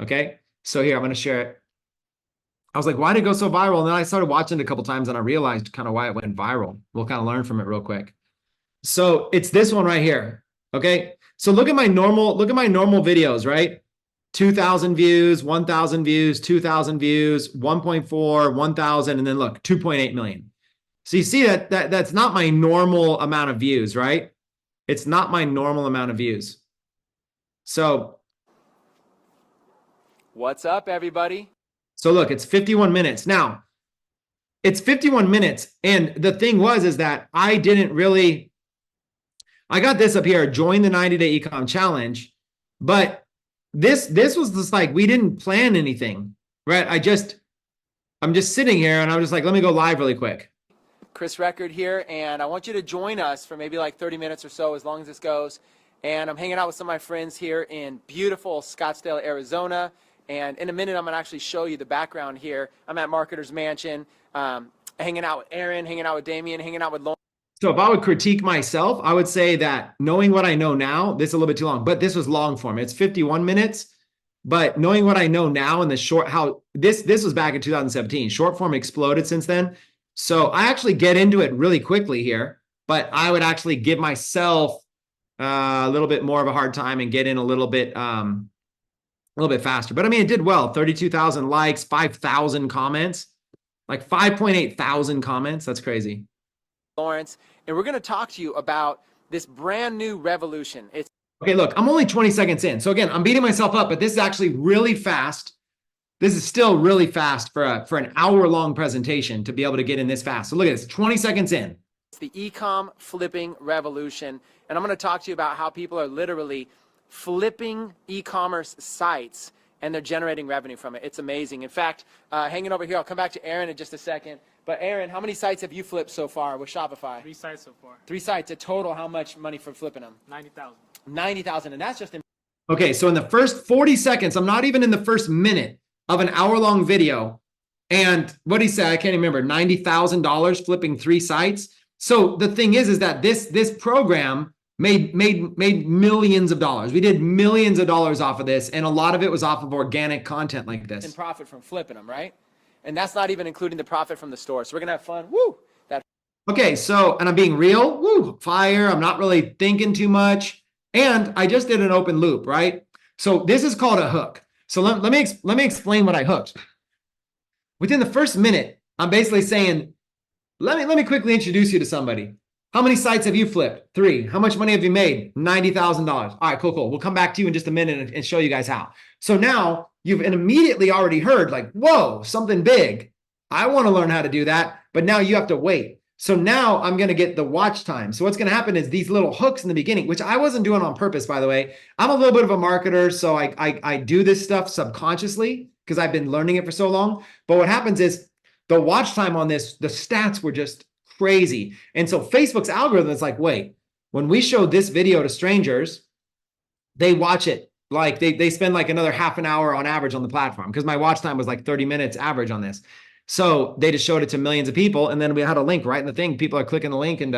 Speaker 1: Okay, so here I'm going to share it. I was like, why did it go so viral? And then I started watching it a couple times, and I realized kind of why it went viral. We'll kind of learn from it real quick. So it's this one right here. Okay, so look at my normal videos, right? 2,000 views, 1,000 views, 2,000 views, 1.4, 1,000, and then look, 2.8 million. So you see that's not my normal amount of views, right? It's not my normal amount of views. So
Speaker 4: what's up, everybody?
Speaker 1: So look, it's 51 minutes. Now, it's 51 minutes, and the thing is that I didn't really, I got this up here, join the 90-day ecom challenge, but this was just like, we didn't plan anything, right? I'm just sitting here, and I was just like, let me go live really quick.
Speaker 4: Chris Record here, and I want you to join us for maybe like 30 minutes or so, as long as this goes. And I'm hanging out with some of my friends here in beautiful Scottsdale, Arizona. And in a minute, I'm going to actually show you the background here. I'm at Marketer's Mansion, hanging out with Aaron, hanging out with Damien, hanging out with Lauren.
Speaker 1: So if I would critique myself, I would say that knowing what I know now, this is a little bit too long, but this was long form. It's 51 minutes, but knowing what I know now in the short, how this was back in 2017, short form exploded since then. So I actually get into it really quickly here, but I would actually give myself a little bit more of a hard time and get in a little bit faster. But I mean, it did well. 32,000 likes, 5,000 comments, like 5.8 thousand comments. That's crazy.
Speaker 4: Lawrence, and we're going to talk to you about this brand new revolution. It's
Speaker 1: okay, look, I'm only 20 seconds in. So again, I'm beating myself up, but this is actually really fast. This is still really fast for an hour-long presentation to be able to get in this fast. So look at this, 20 seconds in.
Speaker 4: It's the e-com flipping revolution, and I'm going to talk to you about how people are literally flipping e-commerce sites, and they're generating revenue from it. It's amazing. In fact, hanging over here, I'll come back to Aaron in just a second. But Aaron, how many sites have you flipped so far with Shopify?
Speaker 5: 3 sites so far.
Speaker 4: 3 sites. A total, how much money for flipping them?
Speaker 5: 90,000.
Speaker 4: 90,000, and that's just in.
Speaker 1: Okay, so in the first 40 seconds, I'm not even in the first minute of an hour-long video, and what he said, I can't remember, $90,000 flipping 3 sites. So the thing is that this program made millions of dollars. We did millions of dollars off of this, and a lot of it was off of organic content like this.
Speaker 4: And profit from flipping them, right? And that's not even including the profit from the store. So we're gonna have fun. Woo!
Speaker 1: Okay, so, and I'm being real, woo, fire. I'm not really thinking too much. And I just did an open loop, right? So this is called a hook. So let me explain what I hooked. Within the first minute, I'm basically saying, let me quickly introduce you to somebody. How many sites have you flipped? 3. How much money have you made? $90,000. All right, cool. We'll come back to you in just a minute and show you guys how. So now you've immediately already heard like, whoa, something big. I want to learn how to do that, but now you have to wait. So now I'm going to get the watch time. So what's going to happen is these little hooks in the beginning, which I wasn't doing on purpose, by the way. I'm a little bit of a marketer, so I do this stuff subconsciously because I've been learning it for so long. But what happens is the watch time on this, the stats were just crazy. And so Facebook's algorithm is like, wait, when we show this video to strangers, they watch it. Like they spend like another half an hour on average on the platform because my watch time was like 30 minutes average on this. So they just showed it to millions of people. And then we had a link right in the thing. People are clicking the link and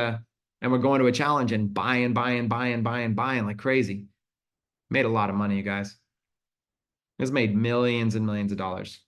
Speaker 1: we're going to a challenge and buying like crazy. Made a lot of money, you guys. It's made millions and millions of dollars.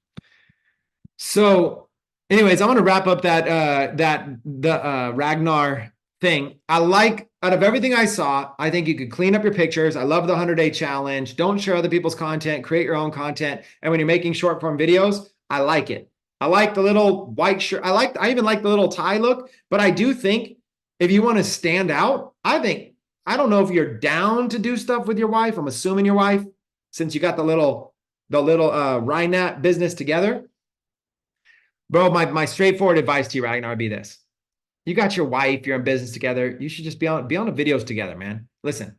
Speaker 1: So anyways, I'm going to wrap up the Ragnar thing. I like, out of everything I saw, I think you could clean up your pictures. I love the 100-day challenge. Don't share other people's content, create your own content. And when you're making short form videos, I like it. I like the little white shirt. I even like the little tie look, but I do think if you want to stand out, I don't know if you're down to do stuff with your wife. I'm assuming your wife, since you got the little Rhinat business together. Bro, my straightforward advice to you, Ragnar, would be this. You got your wife, you're in business together. You should just be on the videos together, man. Listen,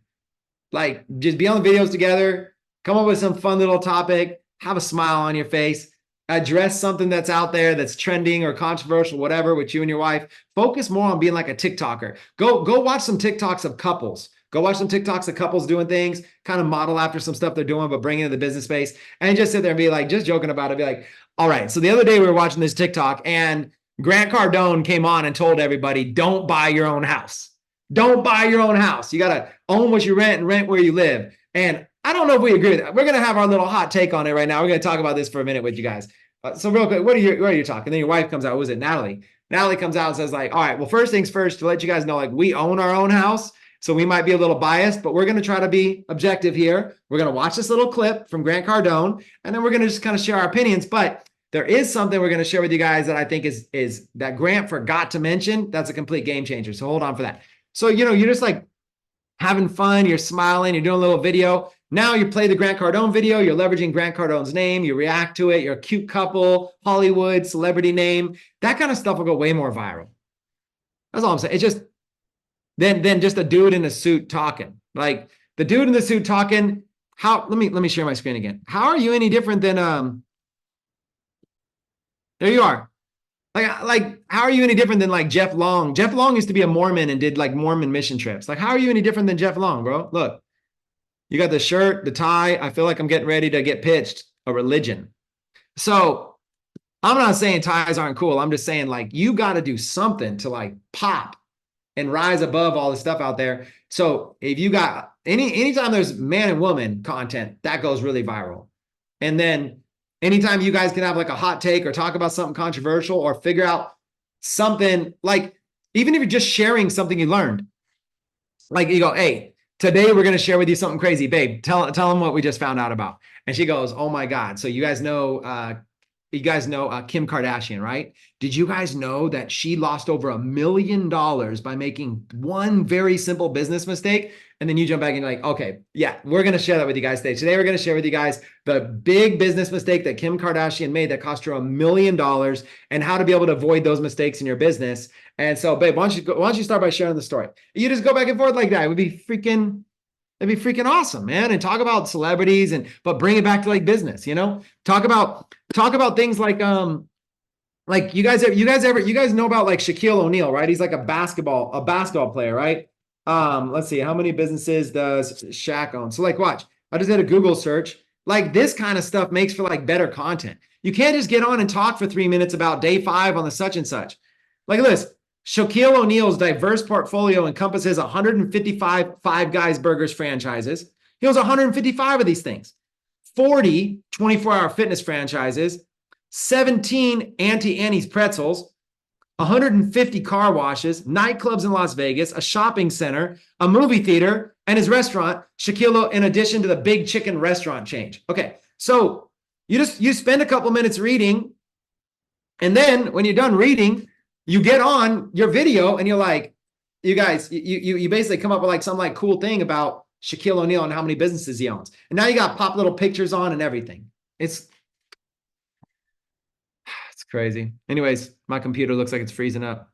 Speaker 1: like just be on the videos together, come up with some fun little topic, have a smile on your face, address something that's out there that's trending or controversial, whatever, with you and your wife. Focus more on being like a TikToker. Go watch some TikToks of couples Go watch some TikToks of couples doing things, kind of model after some stuff they're doing, but bring it into the business space and just sit there and be like, just joking about it. Be like, all right. So the other day we were watching this TikTok and Grant Cardone came on and told everybody, don't buy your own house. Don't buy your own house. You got to own what you rent and rent where you live. And I don't know if we agree with that. We're going to have our little hot take on it right now. We're going to talk about this for a minute with you guys. So real quick, what are you talking? Then your wife comes out. What was it? Natalie. Natalie comes out and says like, all right, well, first things first, to let you guys know, like we own our own house. So we might be a little biased, but we're going to try to be objective here. We're going to watch this little clip from Grant Cardone, and then we're going to just kind of share our opinions. But there is something we're going to share with you guys that I think is that Grant forgot to mention. That's a complete game changer. So hold on for that. So, you're just like having fun. You're smiling. You're doing a little video. Now you play the Grant Cardone video. You're leveraging Grant Cardone's name. You react to it. You're a cute couple, Hollywood, celebrity name. That kind of stuff will go way more viral. That's all I'm saying. It's just then just a dude in a suit talking. Like the dude in the suit talking. Let me share my screen again. How are you any different than there you are. Like how are you any different than like Jeff Long? Jeff Long used to be a Mormon and did like Mormon mission trips. Like how are you any different than Jeff Long, bro? Look. You got the shirt, the tie. I feel like I'm getting ready to get pitched a religion. So I'm not saying ties aren't cool. I'm just saying like you got to do something to like pop and rise above all the stuff out there. So if you got anytime there's man and woman content, that goes really viral. And then anytime you guys can have like a hot take or talk about something controversial or figure out something, like even if you're just sharing something you learned, like you go, hey, today we're going to share with you something crazy, babe. Tell them what we just found out about. And she goes, oh my God. So you guys know Kim Kardashian, right? Did you guys know that she lost over $1 million by making one very simple business mistake? And then you jump back and you're like, okay, yeah, we're going to share that with you guys today. Today, we're going to share with you guys the big business mistake that Kim Kardashian made that cost her $1 million and how to be able to avoid those mistakes in your business. And so, babe, why don't you start by sharing the story? You just go back and forth like that. It would be freaking awesome, man. And talk about celebrities but bring it back to like business, talk about things like you guys know about like Shaquille O'Neal, right? He's like a basketball player, right? Let's see, how many businesses does Shaq own? So like, watch, I just did a Google search. Like this kind of stuff makes for like better content. You can't just get on and talk for 3 minutes about day 5 on the such and such. Like this, Shaquille O'Neal's diverse portfolio encompasses 155 Five Guys Burgers franchises. He owns 155 of these things, 40 24-hour fitness franchises, 17 Auntie Annie's pretzels, 150 car washes, nightclubs in Las Vegas, a shopping center, a movie theater, and his restaurant, Shaquille, in addition to the big chicken restaurant chain. Okay, so you spend a couple minutes reading, and then when you're done reading, you get on your video and you're like, you guys, you basically come up with like some like cool thing about Shaquille O'Neal and how many businesses he owns. And now you got pop little pictures on and everything. It's crazy. Anyways, my computer looks like it's freezing up.